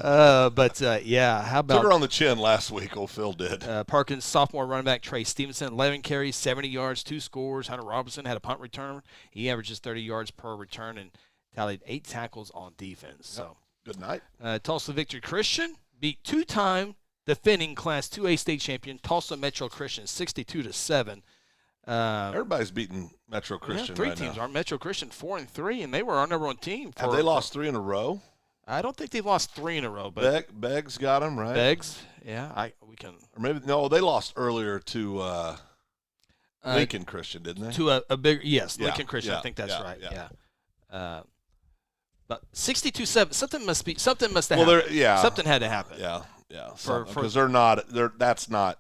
How about. Took her on the chin last week, Phil did. Perkins, sophomore running back Trey Stevenson, 11 carries, 70 yards, 2 scores. Hunter Robinson had a punt return. He averages 30 yards per return and tallied 8 tackles on defense. So. Good night. Tulsa Victory Christian, beat two-time defending Class 2A state champion Tulsa Metro Christian 62-7. Everybody's beating Metro Christian three right teams now. are Metro Christian 4-3, and they were our number one team. Have they lost 3 in a row? I don't think they've lost 3 in a row. But Beggs got them, right? Beggs, yeah. We can. Or maybe no, they lost earlier to Lincoln Christian, didn't they? To a bigger, yes, Yeah, Lincoln Christian. yeah, I think that's right. yeah. But 62-7, something must have Well, happened. Something had to happen. Yeah. Because they're not. That's not.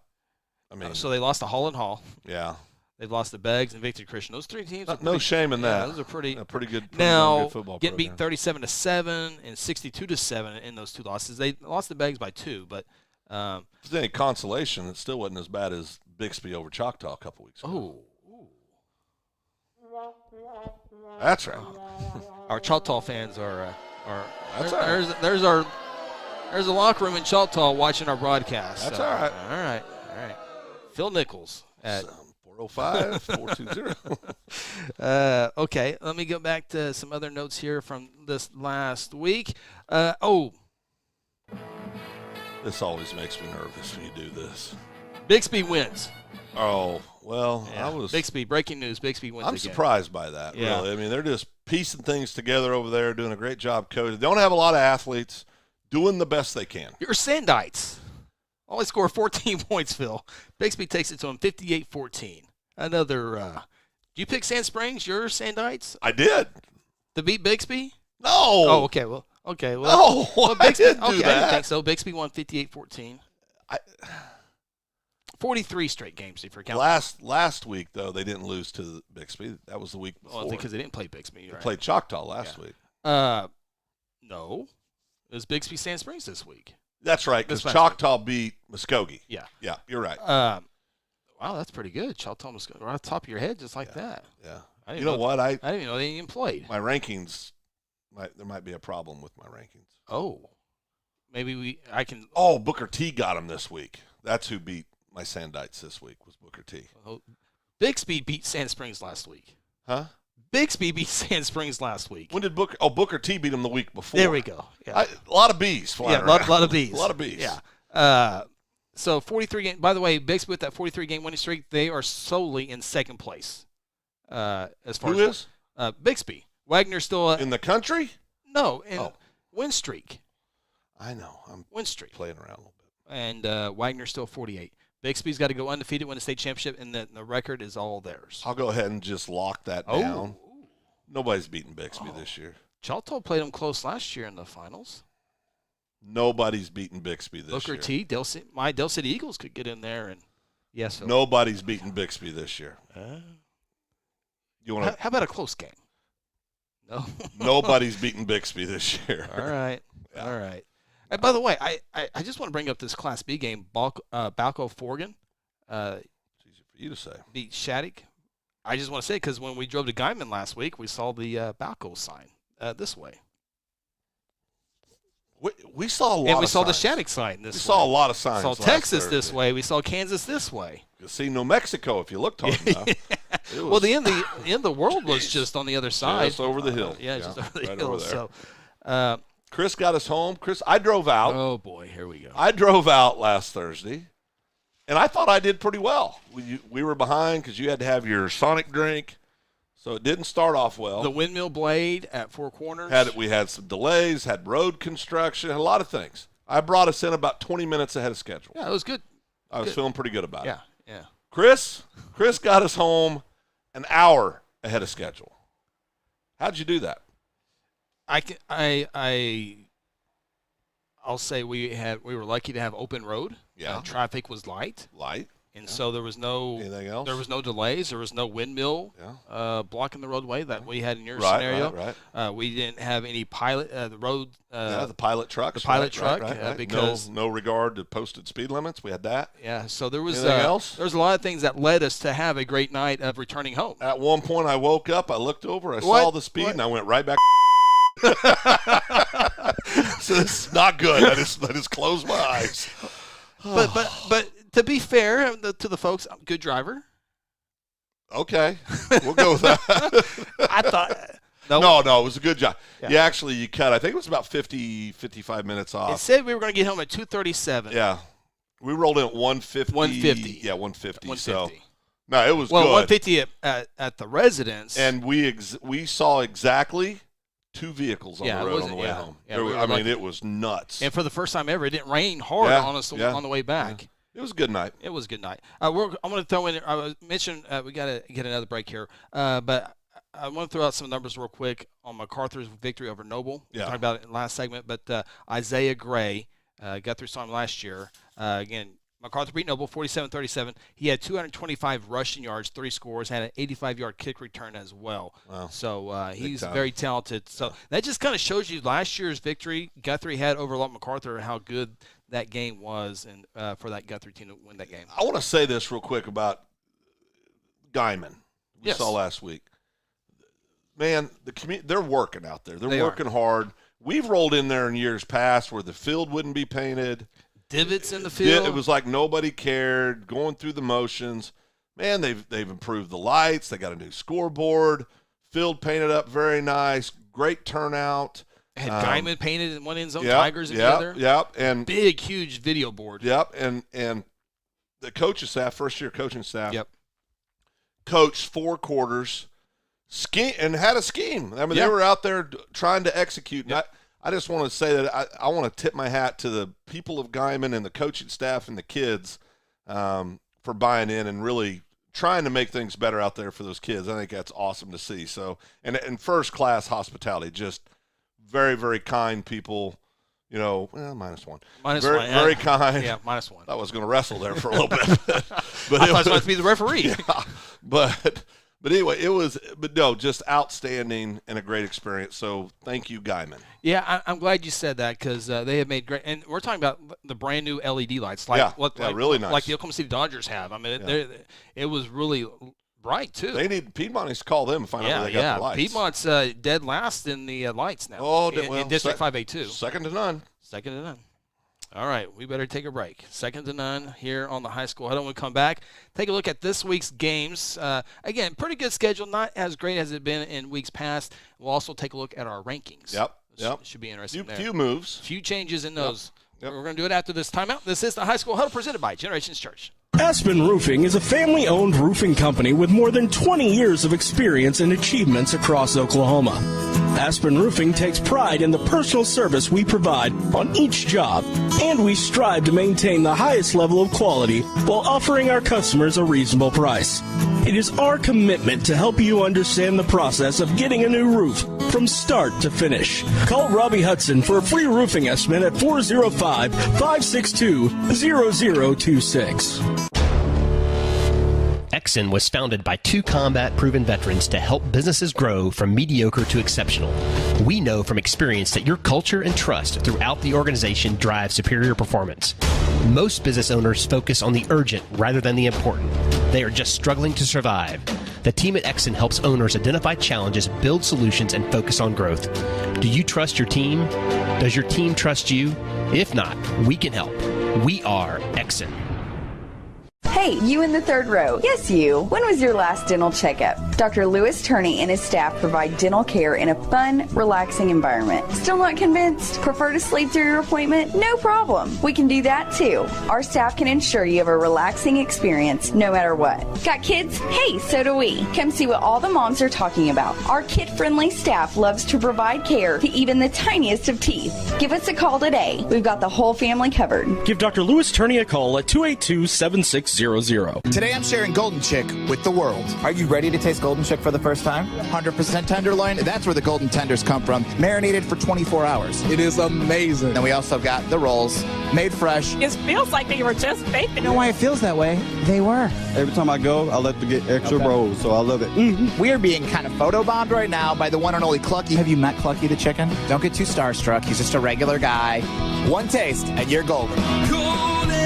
I mean, so they lost to Holland Hall. Yeah. They've lost to Beggs and Victory Christian. Those 3 teams. No shame in that. Those are pretty good. Now, good football getting beat program. 37-7 and 62-7 in those 2 losses. They lost to Beggs by 2, but. If there's any consolation, it still wasn't as bad as Bixby over Choctaw a couple weeks ago. That's right. Our Choctaw fans are. That's all right. There's a locker room in Choctaw watching our broadcast. That's all right. All right. Phil Nichols at 405-420. Okay, let me go back to some other notes here from this last week. This always makes me nervous when you do this. Bixby wins. Oh, well, Yeah. Bixby, breaking news, Bixby wins I'm again. surprised by that, Yeah. really. I mean, they're just piecing things together over there, doing a great job coaching. They don't have a lot of athletes, doing the best they can. Your Sandites only score 14 points, Phil. Bixby takes it to them 58-14. Another, do you pick Sand Springs, your Sandites? I did. To beat Bixby? No. Oh, okay. Well, no, I didn't do I that. didn't think so. Bixby won 58-14. 43 straight games if you're counting. Last week, though, they didn't lose to Bixby. That was the week before. Well, because they didn't play Bixby. They played Choctaw last week. No. It was Bixby Sand Springs this week. That's right, because Choctaw beat Muskogee. Yeah. Yeah, you're right. Wow, that's pretty good. Choctaw Muskogee right off the top of your head just like that. Yeah. I You know what? I didn't even know they even played. My rankings, there might be a problem with my rankings. Oh. Maybe I can. Oh, Booker T got him this week. That's who beat my Sandites this week was Booker T. Bixby beat Sand Springs last week. Huh? Bixby beat Sand Springs last week. When did Booker T beat him the week before? There we go. Yeah. A lot of Bees flying around. A lot of bees. A lot of bees. Yeah. So 43 game. By the way, Bixby with that 43 game winning streak, they are solely in second place. As far Who as Bixby. Wagner's still in the country? No, win streak. I know. I'm win streak. Playing around a little bit. And Wagner's still 48. Bixby's got to go undefeated, win the state championship, and the record is all theirs. I'll go ahead and just lock that down. Nobody's beating Bixby this year. Choctaw played them close last year in the finals. Nobody's beating Bixby this Booker year. T, my Del City Eagles could get in there, and yes. Nobody's beating Bixby this year. You want? How about a close game? No. Nobody's beating Bixby this year. All right. Yeah. All right. And by the way, I just want to bring up this Class B game. Balco Forgan. It's easy for you to say. Beat Shattuck. I just want to say because when we drove to Guyman last week, we saw the Balco sign this way. We saw a lot. And we of saw signs. the Shattuck sign this way. We saw a lot of signs. We saw Texas this way. We saw Kansas this way. You see New Mexico if you looked hard enough. Well, the end of the world was just on the other side. Just over the hill. Just over the right hill. over there. So, Chris got us home. I drove out. Oh boy, here we go. I drove out last Thursday, and I thought I did pretty well. We were behind because you had to have your Sonic drink, so it didn't start off well. The windmill blade at Four Corners. We had some delays, had road construction, a lot of things. I brought us in about 20 minutes ahead of schedule. Yeah, it was good. I was feeling pretty good about it. Yeah. Chris got us home an hour ahead of schedule. How'd you do that? I'll say we were lucky to have open road. Yeah. Traffic was light. And so there was no anything else. There was no delays. There was no windmill blocking the roadway that we had in your Right, scenario. Right. We didn't have any pilot the road. The pilot trucks. The pilot truck right. because no regard to posted speed limits. We had that. Yeah. So there was anything else? There was a lot of things that led us to have a great night of returning home. At one point, I woke up, I looked over, I saw the speed, and I went right back. So this is not good. I just closed my eyes. But to be fair to the folks, I'm a good driver. Okay, we'll go with that. No, it was a good job. Yeah. You cut, I think it was about 50, 55 minutes off. It said we were going to get home at 2:37. Yeah. We rolled in at 150. 150. Yeah, 150. 150. So, no, it was good. 150 at the residence. And we saw exactly 2 vehicles on the road on the way home. Yeah, it was nuts. And for the first time ever, it didn't rain hard on us on the way back. Yeah. It was a good night. It was a good night. I'm going to throw in. I mentioned we got to get another break here, but I want to throw out some numbers real quick on MacArthur's victory over Noble. We talked about it in the last segment, but Isaiah Gray got through some last year. Again, MacArthur beat Noble 47-37. He had 225 rushing yards, 3 scores, had an 85-yard kick return as well. Wow. So he's very talented. So that just kind of shows you last year's victory Guthrie had over Lubbock MacArthur, how good that game was, and for that Guthrie team to win that game. I want to say this real quick about Guyman. We saw last week. Man, they're working out there. They're working hard. We've rolled in there in years past where the field wouldn't be painted. Divots in the field. It was like nobody cared, going through the motions. Man, they've improved the lights. They got a new scoreboard. Field painted up very nice. Great turnout. Had Guyman painted in one end zone, Tigers in the other. Yep. And big, huge video board. Yep. And the coaching staff, first-year coaching staff, coached 4 quarters, and had a scheme. I mean, they were out there trying to execute. And I just want to say that I want to tip my hat to the people of Guyman and the coaching staff and the kids for buying in and really trying to make things better out there for those kids. I think that's awesome to see. So, and first-class hospitality, just very, very kind people. You know, -1. -1. Very kind. Yeah, -1. I was going to wrestle there for a little bit. But I was supposed to be the referee. Yeah, but anyway, just outstanding and a great experience. So thank you, Guyman. Yeah, I'm glad you said that because they have made great. And we're talking about the brand new LED lights, like really nice, like the Oklahoma City Dodgers have. I mean, it was really bright too. They need Piedmont needs to call them and find out where they got the lights. Piedmont's dead last in the lights now. Oh, in District 5A2. Second to none. Second to none. All right, we better take a break. Second to none here on the High School Huddle. When we come back, take a look at this week's games. Again, pretty good schedule, not as great as it's been in weeks past. We'll also take a look at our rankings. Yep. Should be interesting there. Few moves. Few changes in those. Yep. We're going to do it after this timeout. This is the High School Huddle presented by Generations Church. Aspen Roofing is a family-owned roofing company with more than 20 years of experience and achievements across Oklahoma. Aspen Roofing takes pride in the personal service we provide on each job, and we strive to maintain the highest level of quality while offering our customers a reasonable price. It is our commitment to help you understand the process of getting a new roof from start to finish. Call Robbie Hudson for a free roofing estimate at 405-562-0026. Exxon was founded by 2 combat-proven veterans to help businesses grow from mediocre to exceptional. We know from experience that your culture and trust throughout the organization drive superior performance. Most business owners focus on the urgent rather than the important. They are just struggling to survive. The team at Exxon helps owners identify challenges, build solutions, and focus on growth. Do you trust your team? Does your team trust you? If not, we can help. We are Exxon. Hey, you in the third row. Yes, you. When was your last dental checkup? Dr. Lewis Turney and his staff provide dental care in a fun, relaxing environment. Still not convinced? Prefer to sleep through your appointment? No problem. We can do that too. Our staff can ensure you have a relaxing experience no matter what. Got kids? Hey, so do we. Come see what all the moms are talking about. Our kid-friendly staff loves to provide care to even the tiniest of teeth. Give us a call today. We've got the whole family covered. Give Dr. Lewis Turney a call at 282-7600. Today I'm sharing Golden Chick with the world. Are you ready to taste Golden Chick for the first time? 100% tenderloin. That's where the golden tenders come from. Marinated for 24 hours. It is amazing. Then we also got the rolls, made fresh. It feels like they were just baked. You know why it feels that way? They were. Every time I go, I like to get extra rolls, so I love it. Mm-hmm. We are being kind of photobombed right now by the one and only Clucky. Have you met Clucky the chicken? Don't get too starstruck. He's just a regular guy. One taste, and you're golden. Golden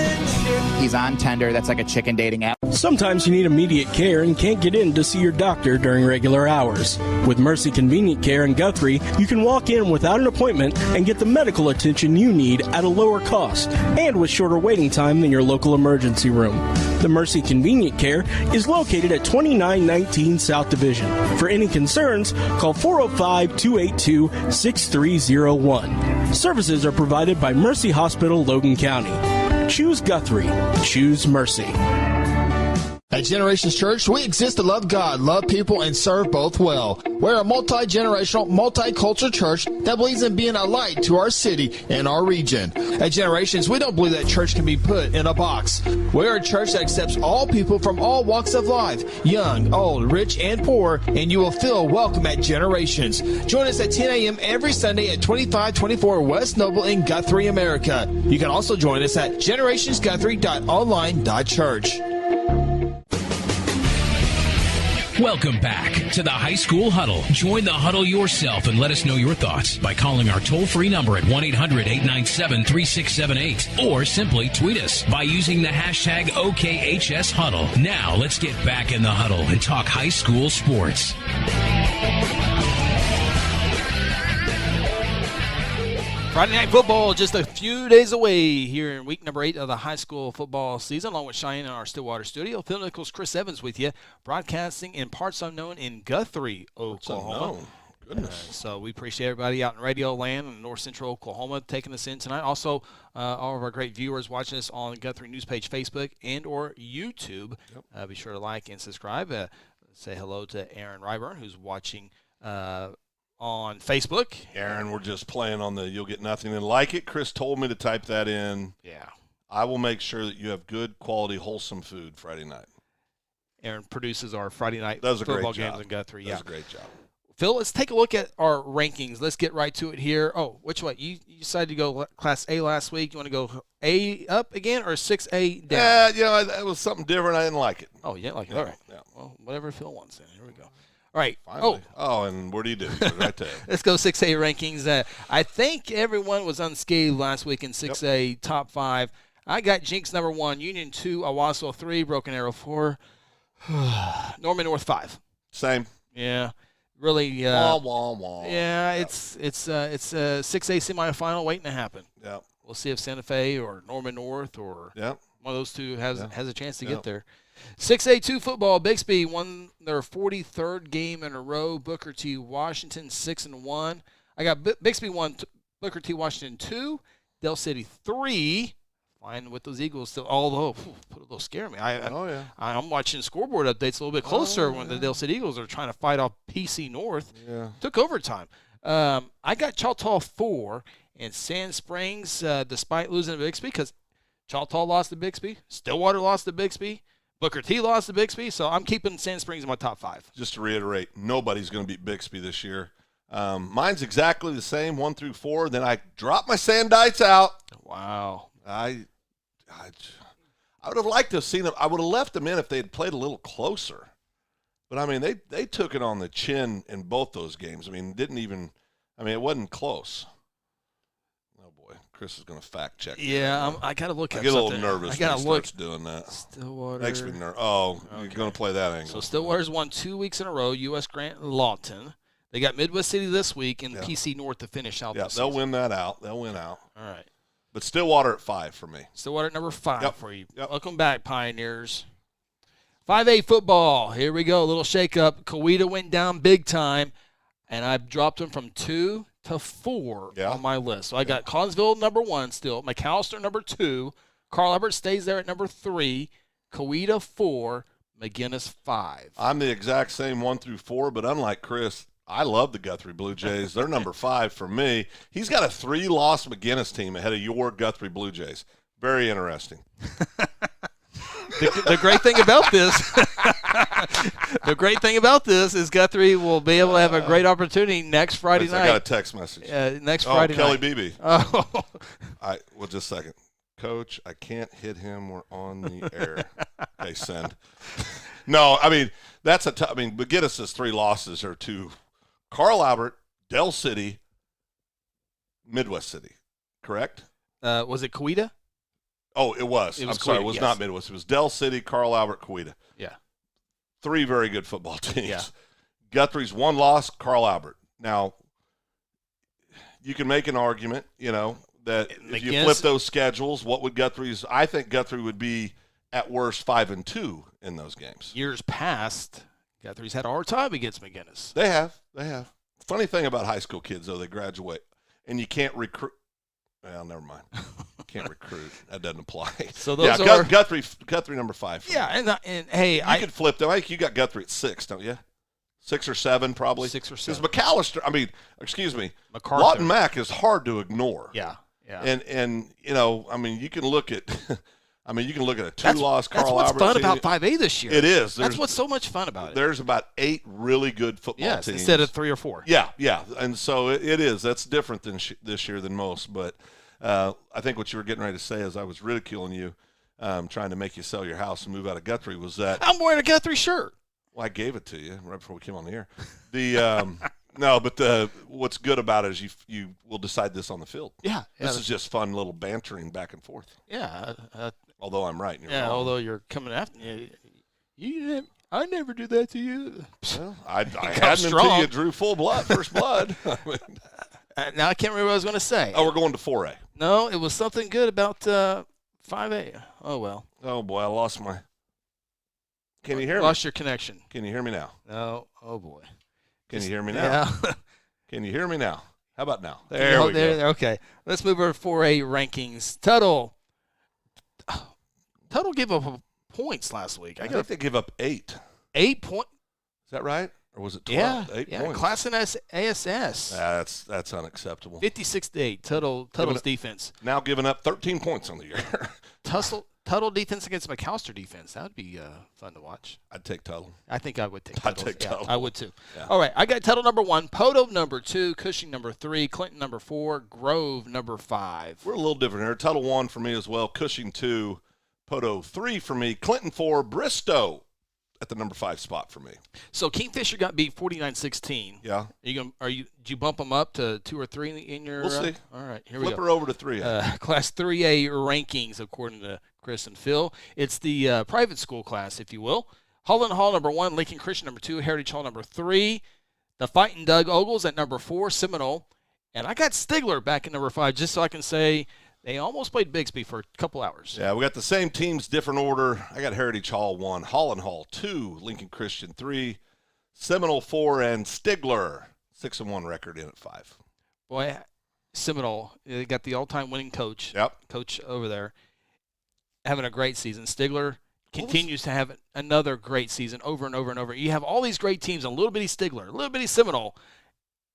He's on Tender. That's like a chicken dating app. Sometimes you need immediate care and can't get in to see your doctor during regular hours. With Mercy Convenient Care in Guthrie, you can walk in without an appointment and get the medical attention you need at a lower cost and with shorter waiting time than your local emergency room. The Mercy Convenient Care is located at 2919 South Division. For any concerns, call 405-282-6301. Services are provided by Mercy Hospital, Logan County. Choose Guthrie. Choose Mercy. At Generations Church, we exist to love God, love people, and serve both well. We're a multi-generational, multicultural church that believes in being a light to our city and our region. At Generations, we don't believe that church can be put in a box. We're a church that accepts all people from all walks of life, young, old, rich, and poor, and you will feel welcome at Generations. Join us at 10 a.m. every Sunday at 2524 West Noble in Guthrie, America. You can also join us at generationsguthrie.online.church. Welcome back to the High School Huddle. Join the huddle yourself and let us know your thoughts by calling our toll-free number at 1-800-897-3678 or simply tweet us by using the hashtag OKHSHuddle. Now let's get back in the huddle and talk high school sports. Friday Night Football just a few days away here in week number 8 of the high school football season, along with Cheyenne in our Stillwater studio. Phil Nichols, Chris Evans with you, broadcasting in parts unknown in Guthrie, Oklahoma. Goodness. So we appreciate everybody out in Radio Land in North Central Oklahoma taking us in tonight. Also, all of our great viewers watching us on Guthrie News Page, Facebook, and or YouTube. Yep. Be sure to like and subscribe. Say hello to Aaron Ryburn, who's watching on Facebook. Aaron, we're just playing on the You'll Get Nothing and Like It. Chris told me to type that in. Yeah. I will make sure that you have good, quality, wholesome food Friday night. Aaron produces our Friday night Does a football great games job. in Guthrie. Does a great job. Phil, let's take a look at our rankings. Let's get right to it here. Oh, which way? You decided to go Class A last week. You want to go A up again or 6A down? Yeah, it was something different. I didn't like it. Oh, you didn't like it? Yeah, All right. Yeah. Well, whatever Phil wants then. Here we go. All right. Finally. Oh, and what do you do? Right there. Let's go 6A rankings. I think everyone was unscathed last week in 6A top 5. I got Jinx number 1, Union 2, Owasso 3, Broken Arrow 4, Norman North 5. Same. Yeah. Really. Wah, wah, wah. Yeah, it's a 6A semifinal waiting to happen. Yeah. We'll see if Santa Fe or Norman North or one of those two has a chance to get there. 6A2 football, Bixby won their 43rd game in a row. Booker T. Washington 6-1. I got Bixby 1, Booker T. Washington 2, Dell City 3. Fine with those Eagles still, although those scare me. I'm watching scoreboard updates a little bit closer when the Dell City Eagles are trying to fight off PC North. Yeah. Took overtime. I got Choctaw 4 and Sand Springs, despite losing to Bixby, because Choctaw lost to Bixby, Stillwater lost to Bixby, Booker T lost to Bixby, so I'm keeping Sand Springs in my top 5. Just to reiterate, nobody's going to beat Bixby this year. Mine's exactly the same, 1 through 4. Then I dropped my Sandites out. Wow. I would have liked to have seen them. I would have left them in if they had played a little closer. But, I mean, they took it on the chin in both those games. I mean, it wasn't close. Oh, boy. Chris is going to fact check. Yeah, I got to look at I get something. a little nervous when he starts doing that. Stillwater. Makes me nervous. Oh, okay. You're going to play that angle. So Stillwater's won 2 weeks in a row, U.S. Grant and Lawton. They got Midwest City this week and PC North to finish out this season. They'll win that out. They'll win out. All right. But Stillwater at 5 for me. Stillwater at number 5 for you. Yep. Welcome back, Pioneers. 5A football. Here we go. A little shakeup. Coweta went down big time, and I dropped them from 2 to 4 on my list. So I got Collinsville number 1 still, McAllister number 2, Carl Albert stays there at number 3, Coweta 4, McGinnis 5. I'm the exact same 1 through 4, but unlike Chris, I love the Guthrie Blue Jays. They're number 5 for me. He's got a 3-loss McGinnis team ahead of your Guthrie Blue Jays. Very interesting. The great thing about this, is Guthrie will be able to have a great opportunity next Friday night. I got a text message. Next Friday Kelly night. Beebe. Oh, Well, just a second. Coach, I can't hit him. We're on the air. Okay, send. No, I mean that's McGinnis's 3 losses are to Carl Albert, Dell City, Midwest City. Correct? Was it Coweta? Oh, it was. I'm sorry, it was not Midwest. It was Del City, Carl Albert, Coweta. Yeah. 3 very good football teams. Yeah. Guthrie's 1 loss, Carl Albert. Now, you can make an argument, that if you flip those schedules, what would Guthrie's – I think Guthrie would be at worst 5-2 in those games. Years past, Guthrie's had a hard time against McGinnis. They have. Funny thing about high school kids, though, they graduate, and you can't recruit – well, never mind. Can't recruit. That doesn't apply. So those are Guthrie number 5. Yeah, and hey, you could flip them. I think you got Guthrie at 6, don't you? 6 or 7, probably. 6 or 7. Because McAllister. MacArthur. Lawton Mack is hard to ignore. Yeah. And you can look at. a 2-loss Carl Albert. That's what's fun about 5A this year. It is. That's what's so much fun about it. There's about 8 really good football teams instead of 3 or 4. Yeah, and so it is. That's different than this year than most. But I think what you were getting ready to say is I was ridiculing you, trying to make you sell your house and move out of Guthrie. Was that I'm wearing a Guthrie shirt? Well, I gave it to you right before we came on the air. What's good about it is you will decide this on the field. Yeah. This is just fun little bantering back and forth. Yeah. Although I'm right. And you're wrong. Although you're coming after you. I never do that to you. Well, I hadn't until you drew first blood. Now I can't remember what I was going to say. Oh, we're going to 4A. No, it was something good about 5A. Oh, well. Oh, boy, I lost my – Can you hear me? Lost your connection. Can you hear me now? No. Oh, boy. Can you hear me now? Yeah. Can you hear me now? How about now? There we go. Okay. Let's move over to 4A rankings. Tuttle gave up points last week. I think they gave up 8. 8 points. Is that right? Or was it 12? Yeah. 8 points. Class and ASS. That's unacceptable. 56-8. Tuttle's defense. Now giving up 13 points on the year. Tuttle defense against McAllister defense. That would be fun to watch. I'd take Tuttle. I think I would take Tuttle. Tuttle. I'd take Tuttle. I would too. Yeah. All right. I got Tuttle number 1, Poto number 2, Cushing number 3, Clinton number 4, Grove number 5. We're a little different here. Tuttle 1 for me as well. Cushing 2, Poto 3 for me. Clinton 4, Bristow at the number 5 spot for me. So Kingfisher got beat 49-16. Yeah. Did you bump them up to 2 or 3 in your? We'll see. All right, here we go. Flip her over to 3A. Class 3A rankings according to Chris and Phil. It's the private school class, if you will. Holland Hall number 1, Lincoln Christian number 2, Heritage Hall number 3. The Fighting Doug Ogles at number 4, Seminole, and I got Stigler back at number 5, just so I can say they almost played Bixby for a couple hours. Yeah, we got the same teams, different order. I got Heritage Hall 1, Holland Hall 2, Lincoln Christian 3, Seminole 4, and Stigler 6-1 record in at 5. Boy, Seminole, they got the all-time winning coach. Yep. Coach over there, having a great season. Stigler continues to have another great season over and over and over. You have all these great teams, a little bitty Stigler, a little bitty Seminole,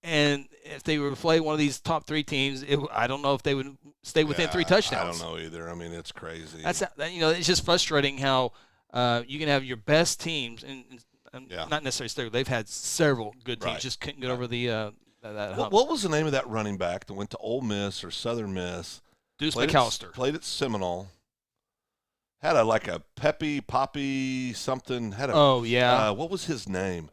and if they were to play one of these top 3 teams, I don't know if they would stay within 3 touchdowns. I don't know either. I mean, it's crazy. It's just frustrating how you can have your best teams, and not necessarily Stigler. They've had several good teams, just couldn't get over the that hump. What was the name of that running back that went to Ole Miss or Southern Miss? Deuce McAllister. Played at Seminole. Had a Peppy, Poppy, something. What was his name?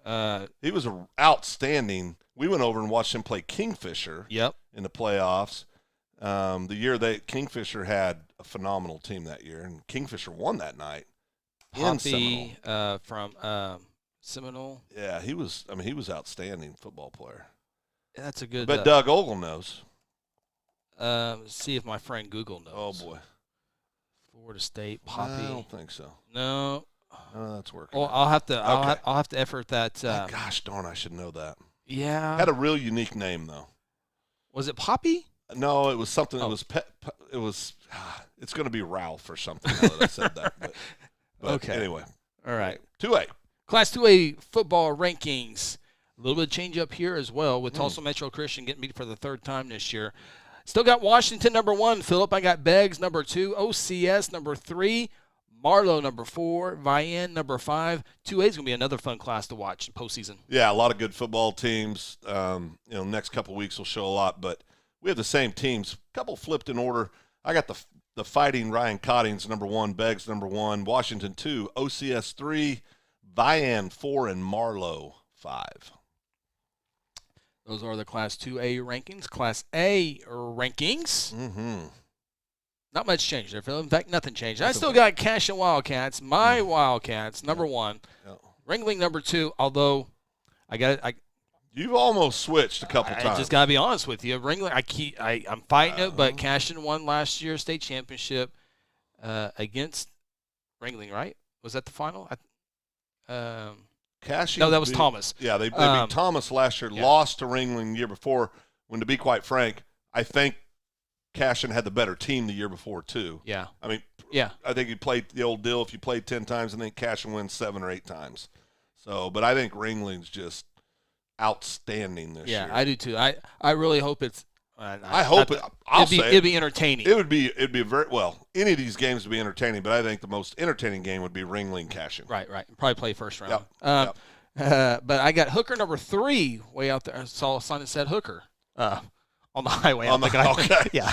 He was outstanding. We went over and watched him play Kingfisher. Yep. In the playoffs. The year Kingfisher had a phenomenal team that year, and Kingfisher won that night. Poppy from Seminole. Yeah, he was outstanding football player. That's a good. But Doug Ogle knows. See if my friend Google knows. Oh boy. Florida State, Poppy. I don't think so. No. That's working. Well, I'll have to effort that. Gosh darn, I should know that. Yeah. Had a real unique name though. Was it Poppy? No, it was something. It was it was. It's going to be Ralph or something. Now that I said that. But okay. Anyway. All right. 2A. Class 2A football rankings. A little bit of change up here as well with Tulsa Metro Christian getting beat for the 3rd time this year. Still got Washington number 1, Philip. I got Beggs number 2, OCS number 3, Marlowe number 4, Vienne number 5. 2A is going to be another fun class to watch in postseason. Yeah, a lot of good football teams. Next couple weeks will show a lot, but we have the same teams. A couple flipped in order. I got the Fighting Ryan Cottings number 1, Beggs number 1, Washington 2, OCS 3, Vienne 4, and Marlowe 5. Those are the Class 2A rankings. Class A rankings. Mm-hmm. Not much changed there, Phil. In fact, nothing changed. I still got Cash and Wildcats, my Wildcats, I still got Cash and Wildcats, my Wildcats, number 1. Yeah. Ringling, number 2, although You've almost switched a couple times. I just got to be honest with you. Ringling, I'm fighting it, but Cashin won last year's state championship against Ringling, right? Was that the final? Cashin, no, that was Thomas. Yeah, they beat Thomas last year, lost to Ringling the year before, when, to be quite frank, I think Cashin had the better team the year before, too. Yeah. I mean, yeah. I think you played the old deal. If you played 10 times, I think Cashin wins 7 or 8 times. So, but I think Ringling's just outstanding this year. Yeah, I do too. I really hope it's. I hope it'd be entertaining. It'd be very well. Any of these games would be entertaining, but I think the most entertaining game would be Ringling Cashin. Right. Probably play first round. Yep. But I got Hooker number 3 way out there. I saw a sign that said Hooker on the highway. Okay. Yeah.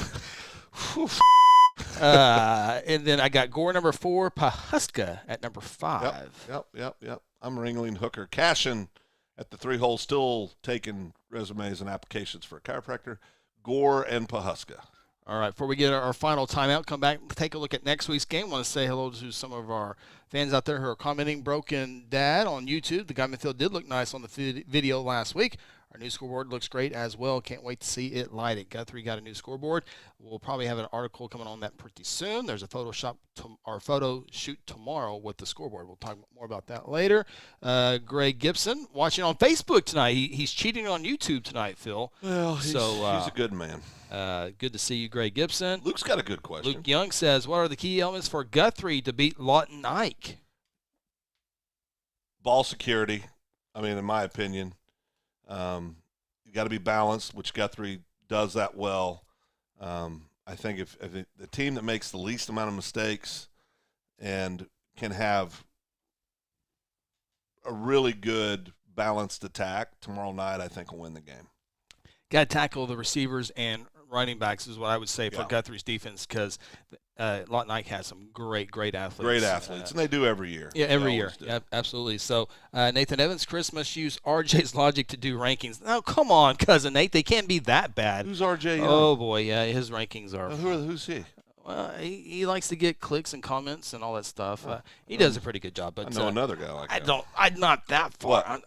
And then I got Gore number 4, Pahuska at number 5. Yep. I'm Ringling Hooker. Cashin at the 3 hole, still taking resumes and applications for a chiropractor. Gore and Pahuska. All right, before we get our final timeout, come back and take a look at next week's game. I want to say hello to some of our fans out there who are commenting Broken Dad on YouTube. The guy midfield did look nice on the video last week. Our new scoreboard looks great as well. Can't wait to see it lighted. Guthrie got a new scoreboard. We'll probably have an article coming on that pretty soon. There's a photo shoot tomorrow with the scoreboard. We'll talk more about that later. Greg Gibson watching on Facebook tonight. He's cheating on YouTube tonight, Phil. Well, he's a good man. Good to see you, Greg Gibson. Luke's got a good question. Luke Young says, what are the key elements for Guthrie to beat Lawton Ike? Ball security, in my opinion. You got to be balanced, which Guthrie does that well. I think if the team that makes the least amount of mistakes and can have a really good balanced attack tomorrow night, I think will win the game. Got to tackle the receivers and running backs is what I would say for Guthrie's defense, because Lawton Ike has some great athletes. Great athletes, and they do every year. Yeah, every year. Yeah, absolutely. So, Nathan Evans, Chris must use RJ's logic to do rankings. No, come on, Cousin Nate. They can't be that bad. Who's RJ? Oh, boy, yeah, his rankings are. Who's he? Well, he likes to get clicks and comments and all that stuff. He does a pretty good job. But I know another guy like that. I'm not that far.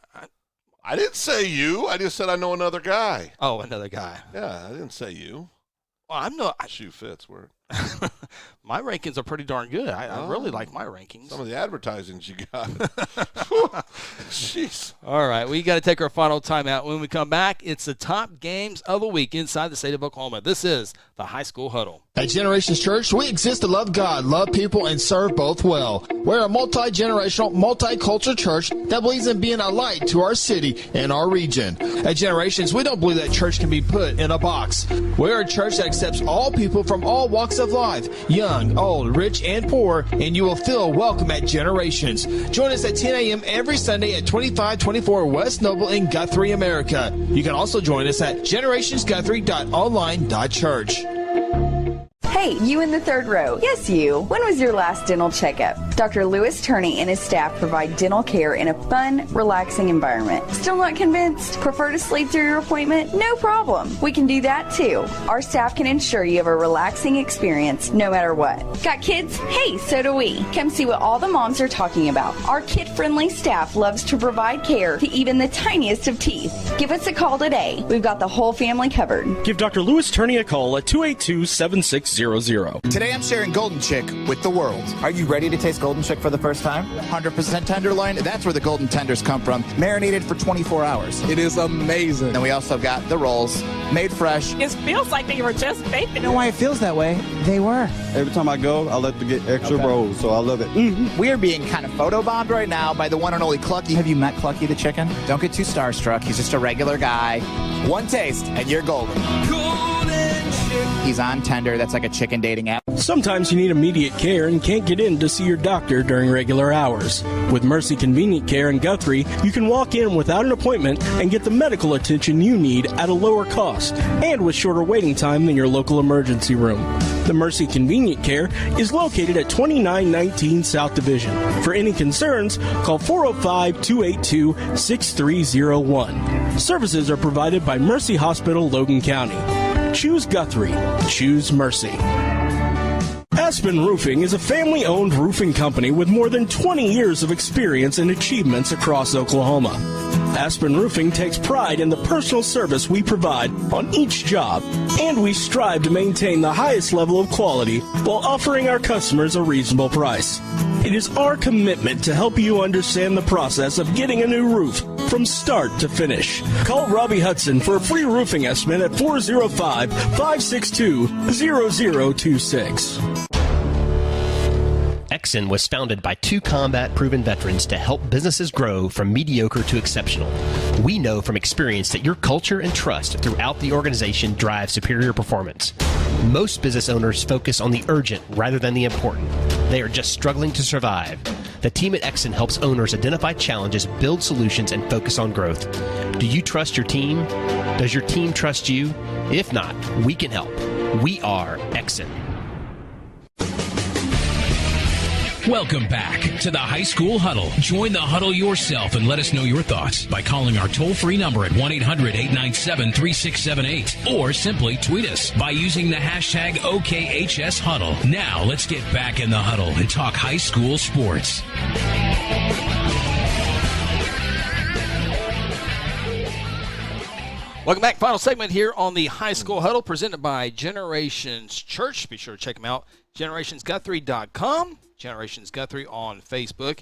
I didn't say you. I just said I know another guy. Oh, another guy. Yeah, I didn't say you. Well, I'm not. Shoe fits. Word. My rankings are pretty darn good. I really like my rankings. Some of the advertisings you got. Jeez. All right, we got to take our final timeout. When we come back, it's the top games of the week inside the state of Oklahoma. This is the High School Huddle. At Generations Church, we exist to love God, love people, and serve both well. We're a multi-generational, multicultural church that believes in being a light to our city and our region. At Generations, we don't believe that church can be put in a box. We're a church that accepts all people from all walks of life, young, old, rich, and poor, and you will feel welcome at Generations. Join us at 10 a.m. every Sunday at 2524 West Noble in Guthrie, America. You can also join us at generationsguthrie.online.church. Hey, you in the third row. Yes, you. When was your last dental checkup? Dr. Lewis Turney and his staff provide dental care in a fun, relaxing environment. Still not convinced? Prefer to sleep through your appointment? No problem. We can do that too. Our staff can ensure you have a relaxing experience no matter what. Got kids? Hey, so do we. Come see what all the moms are talking about. Our kid-friendly staff loves to provide care to even the tiniest of teeth. Give us a call today. We've got the whole family covered. Give Dr. Lewis Turney a call at 282-7600. Today I'm sharing Golden Chick with the world. Are you ready to taste Golden Chick for the first time? 100% tenderloin. That's where the golden tenders come from. Marinated for 24 hours. It is amazing. And we also got the rolls, made fresh. It feels like they were just baked. You know why it feels that way? They were. Every time I go, I like to get extra rolls, so I love it. We are being kind of photobombed right now by the one and only Clucky. Have you met Clucky the chicken? Don't get too starstruck. He's just a regular guy. One taste, and you're golden. He's on Tender. That's like a chicken dating app. Sometimes you need immediate care and can't get in to see your doctor during regular hours. With Mercy Convenient Care in Guthrie, you can walk in without an appointment and get the medical attention you need at a lower cost and with shorter waiting time than your local emergency room. The Mercy Convenient Care is located at 2919 South Division. For any concerns, call 405-282-6301. Services are provided by Mercy Hospital, Logan County. Choose Guthrie. Choose Mercy. Aspen Roofing is a family-owned roofing company with more than 20 years of experience and achievements across Oklahoma. Aspen Roofing takes pride in the personal service we provide on each job, and we strive to maintain the highest level of quality while offering our customers a reasonable price. It is our commitment to help you understand the process of getting a new roof from start to finish. Call Robbie Hudson for a free roofing estimate at 405-562-0026. Exxon was founded by two combat-proven veterans to help businesses grow from mediocre to exceptional. We know from experience that your culture and trust throughout the organization drive superior performance. Most business owners focus on the urgent rather than the important. They are just struggling to survive. The team at Exxon helps owners identify challenges, build solutions, and focus on growth. Do you trust your team? Does your team trust you? If not, we can help. We are Exxon. Welcome back to the High School Huddle. Join the huddle yourself and let us know your thoughts by calling our toll-free number at 1-800-897-3678 or simply tweet us by using the hashtag OKHSHuddle. Now let's get back in the huddle and talk high school sports. Welcome back. Final segment here on the High School Huddle presented by Generations Church. Be sure to check them out. GenerationsGuthrie.com. Generations Guthrie on Facebook.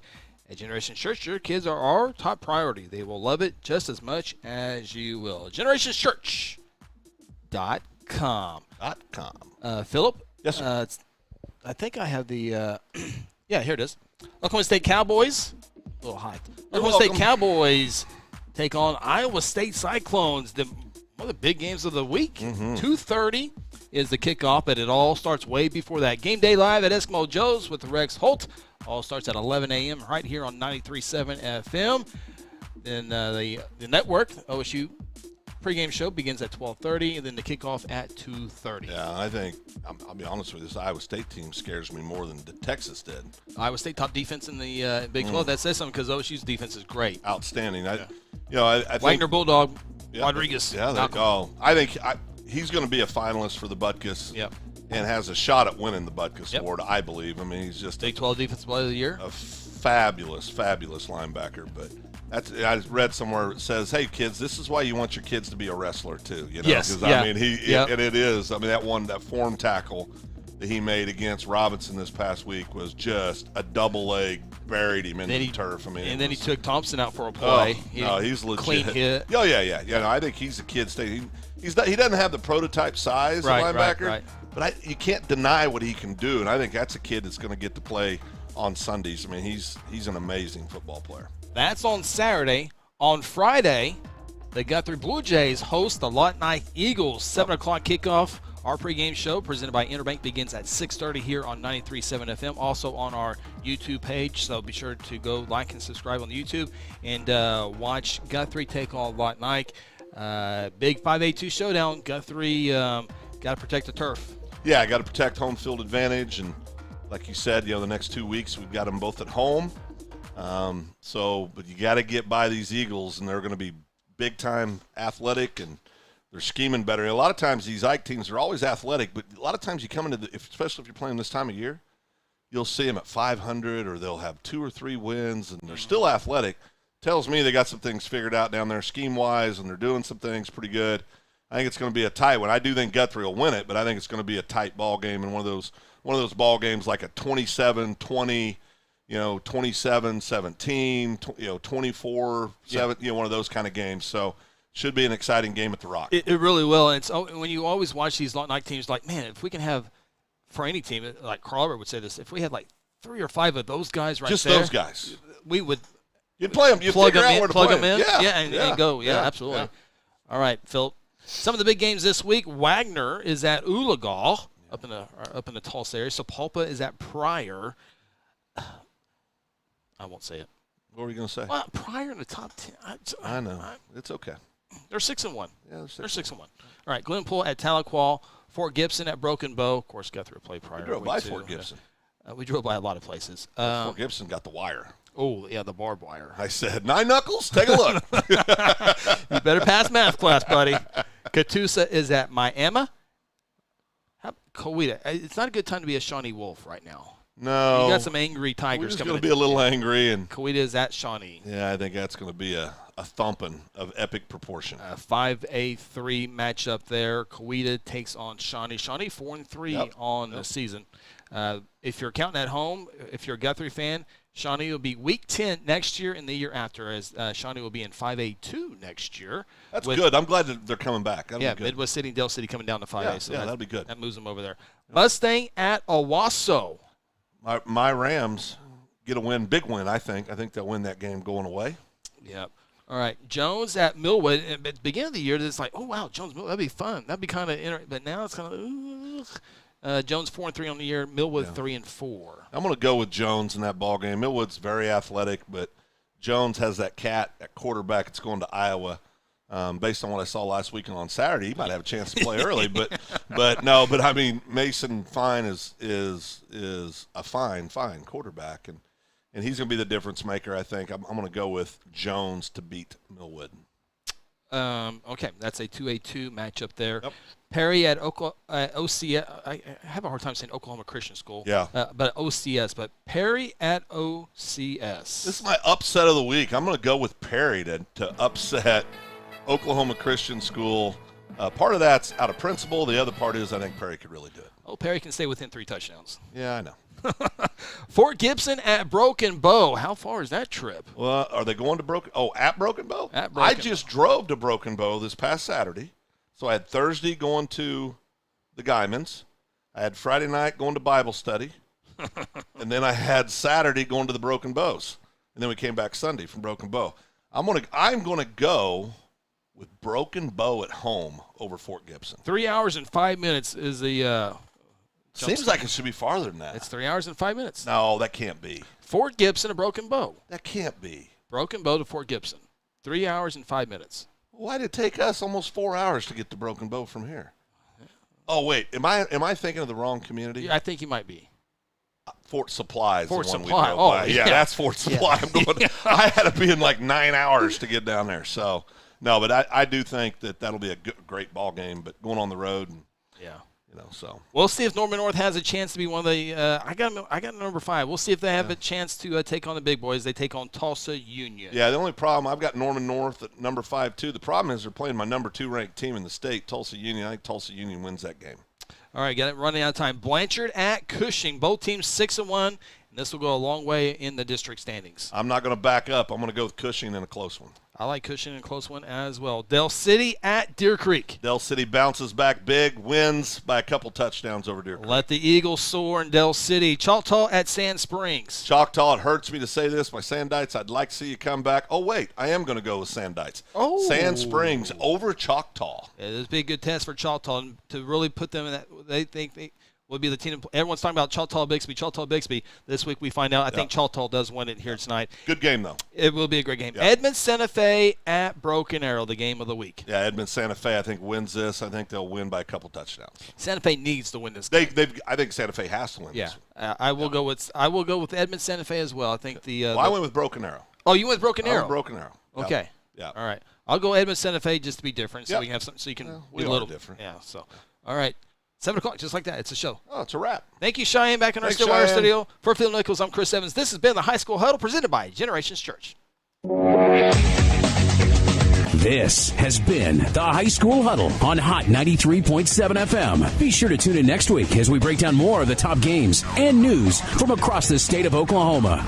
At Generations Church, your kids are our top priority. They will love it just as much as you will. GenerationsChurch.com. Philip? Yes, sir. I think I have the yeah, here it is. Oklahoma State Cowboys. A little hot. Oklahoma State Cowboys take on Iowa State Cyclones. One of the big games of the week. 2:30 is the kickoff, but it all starts way before that. Game day live at Eskimo Joe's with Rex Holt. All starts at 11 a.m. right here on 93.7 FM. Then the network, OSU pregame show begins at 12:30, and then the kickoff at 2:30. Yeah, I think, I'll be honest with you, this Iowa State team scares me more than Texas did. Iowa State top defense in the Big 12. That says something because OSU's defense is great. Outstanding. Yeah. I think Wagner Bulldog, Rodriguez. Yeah, I think he's going to be a finalist for the Butkus. Yep. And has a shot at winning the Butkus Award, I believe. I mean, he's just Big 12 Defensive Player of the Year. A fabulous linebacker. But I read somewhere it says, "Hey kids, this is why you want your kids to be a wrestler too." You know, yes. Because I mean, and it is. I mean, that form tackle that he made against Robinson this past week was just a double leg, buried him in the turf. I mean, and then he took Thompson out for a play. He's legit. Clean hit. Oh yeah. No, I think he's a kid. He doesn't have the prototype size of linebacker. Right. But you can't deny what he can do, and I think that's a kid that's going to get to play on Sundays. I mean, he's an amazing football player. That's on Saturday. On Friday, the Guthrie Blue Jays host the Lot Night Eagles. 7 o'clock kickoff. Our pregame show presented by Interbank begins at 6:30 here on 93.7 FM. Also on our YouTube page, so be sure to go like and subscribe on the YouTube and watch Guthrie take on Lot Night. Big 5A2 showdown. Guthrie got to protect the turf. Yeah, got to protect home field advantage, and like you said, the next 2 weeks we've got them both at home. But you got to get by these Eagles, and they're going to be big time athletic, and they're scheming better. And a lot of times these Ike teams are always athletic, but a lot of times you come into especially if you're playing this time of year, you'll see them at 500, or they'll have 2 or 3 wins, and they're still athletic. Tells me they got some things figured out down there scheme-wise, and they're doing some things pretty good. I think it's going to be a tight one. I do think Guthrie will win it, but I think it's going to be a tight ball game, and one of those ball games like a 27-20, 27-17, 24-7, one of those kind of games. So should be an exciting game at the Rock. It really will. And it's when you always watch these night teams, like, man, if we can have, for any team, like Carl Albert would say this, if we had like 3 or 5 of those guys right just there. Those guys. We would. You'd play them. You'd plug figure them out in, where to plug play them in. them. And go. Yeah, absolutely. Yeah. All right, Phil. Some of the big games this week. Wagner is at Oologah up in the Tulsa area. Sapulpa is at Pryor. I won't say it. What were you going to say? Well, Pryor in the top 10. I know. It's okay. They're 6-1. Yeah, they're 6-1. All right, Glenpool at Tahlequah. Fort Gibson at Broken Bow. Of course, Guthrie will play Pryor. We drove by Fort Gibson. We drove by a lot of places. Fort Gibson got the wire. Oh, yeah, the barbed wire. I said, 9 knuckles? Take a look. You better pass math class, buddy. Catoosa is at Miami. Coweta. It's not a good time to be a Shawnee Wolf right now. No. You got some angry Tigers We're coming in. going to be a little angry. And Coweta is at Shawnee. Yeah, I think that's going to be a thumping of epic proportion. 5A3 matchup there. Coweta takes on Shawnee. Shawnee 4-3 on the season. If you're counting at home, if you're a Guthrie fan, Shawnee will be Week 10 next year and the year after, as Shawnee will be in 5A2 next year. That's good. I'm glad that they're coming back. That'll be good. Midwest City and Dale City coming down to 5A. So that'll be good. That moves them over there. Mustang at Owasso. My Rams get a win, big win, I think. I think they'll win that game going away. Yep. All right, Jones at Millwood. At the beginning of the year, it's like, oh, wow, Jones, that'd be fun. That'd be kind of interesting. But now it's kind of, Jones 4-3 on the year, Millwood 3-4. I'm going to go with Jones in that ball game. Millwood's very athletic, but Jones has that cat at quarterback. It's going to Iowa. Based on what I saw last weekend on Saturday, he might have a chance to play early, but I mean, Mason Fine is a fine quarterback, and he's going to be the difference maker. I think I'm going to go with Jones to beat Millwood. Okay, that's a 2A2 matchup there. Yep. Perry at OCS. I have a hard time saying Oklahoma Christian School. Yeah. But OCS. But Perry at OCS. This is my upset of the week. I'm going to go with Perry to upset Oklahoma Christian School. Part of that's out of principle. The other part is I think Perry could really do it. Oh, Perry can stay within 3 touchdowns. Yeah, I know. Fort Gibson at Broken Bow. How far is that trip? Well, are they going to Broken? Oh, at Broken Bow? At Broken I just drove to Broken Bow this past Saturday. So I had Thursday going to the Guymans. I had Friday night going to Bible study. And then I had Saturday going to the Broken Bows. And then we came back Sunday from Broken Bow. I'm gonna go with Broken Bow at home over Fort Gibson. 3 hours and 5 minutes is the seems like it should be farther than that. It's 3 hours and 5 minutes. No, that can't be. Fort Gibson to Broken Bow. That can't be. Broken Bow to Fort Gibson. 3 hours and 5 minutes. Why did it take us almost 4 hours to get to Broken Bow from here? Oh, wait. Am I thinking of the wrong community? Yeah, I think you might be. Fort Supply is Fort the one Supply. we drove by. Yeah, that's Fort Supply. Yeah. I had to be in like 9 hours to get down there. So, no, but I do think that'll be a great ball game, but going on the road. So. We'll see if Norman North has a chance to be one of the I got number 5. We'll see if they have a chance to take on the big boys. They take on Tulsa Union. Yeah, the only problem, I've got Norman North at number 5 too. The problem is they're playing my number 2 ranked team in the state, Tulsa Union. I think Tulsa Union wins that game. All right, got it running out of time. Blanchard at Cushing. Both teams 6-1, and this will go a long way in the district standings. I'm not going to back up. I'm going to go with Cushing in a close one. I like Cushing in a close one as well. Del City at Deer Creek. Del City bounces back big, wins by a couple touchdowns over Deer Creek. Let the Eagles soar in Del City. Choctaw at Sand Springs. Choctaw, it hurts me to say this. My Sandites, I'd like to see you come back. Oh, wait, I am going to go with Sandites. Oh. Sand Springs over Choctaw. Yeah, this would be a good test for Choctaw to really put them in that. They think they would be the team. Everyone's talking about Choctaw Bixby. This week we find out. I think Choctaw does win it here tonight. Good game, though. It will be a great game. Yeah. Edmond Santa Fe at Broken Arrow, the game of the week. Yeah, Edmond Santa Fe, I think, wins this. I think they'll win by a couple touchdowns. Santa Fe needs to win this game. I think Santa Fe has to win this one. I will go with Edmond Santa Fe as well. I think I went with Broken Arrow. Oh, you went with Broken Arrow? I went Broken Arrow. Okay. Yeah. All right. I'll go Edmond Santa Fe just to be different, so we can have something. So you can we be a are little different. Yeah. So, all right. 7 o'clock, just like that. It's a show. Oh, it's a wrap. Thank you, Cheyenne, back in our Thanks, Stillwater Cheyenne. studio. For Phil Nichols, I'm Chris Evans. This has been the High School Huddle presented by Generations Church. This has been the High School Huddle on Hot 93.7 FM. Be sure to tune in next week as we break down more of the top games and news from across the state of Oklahoma.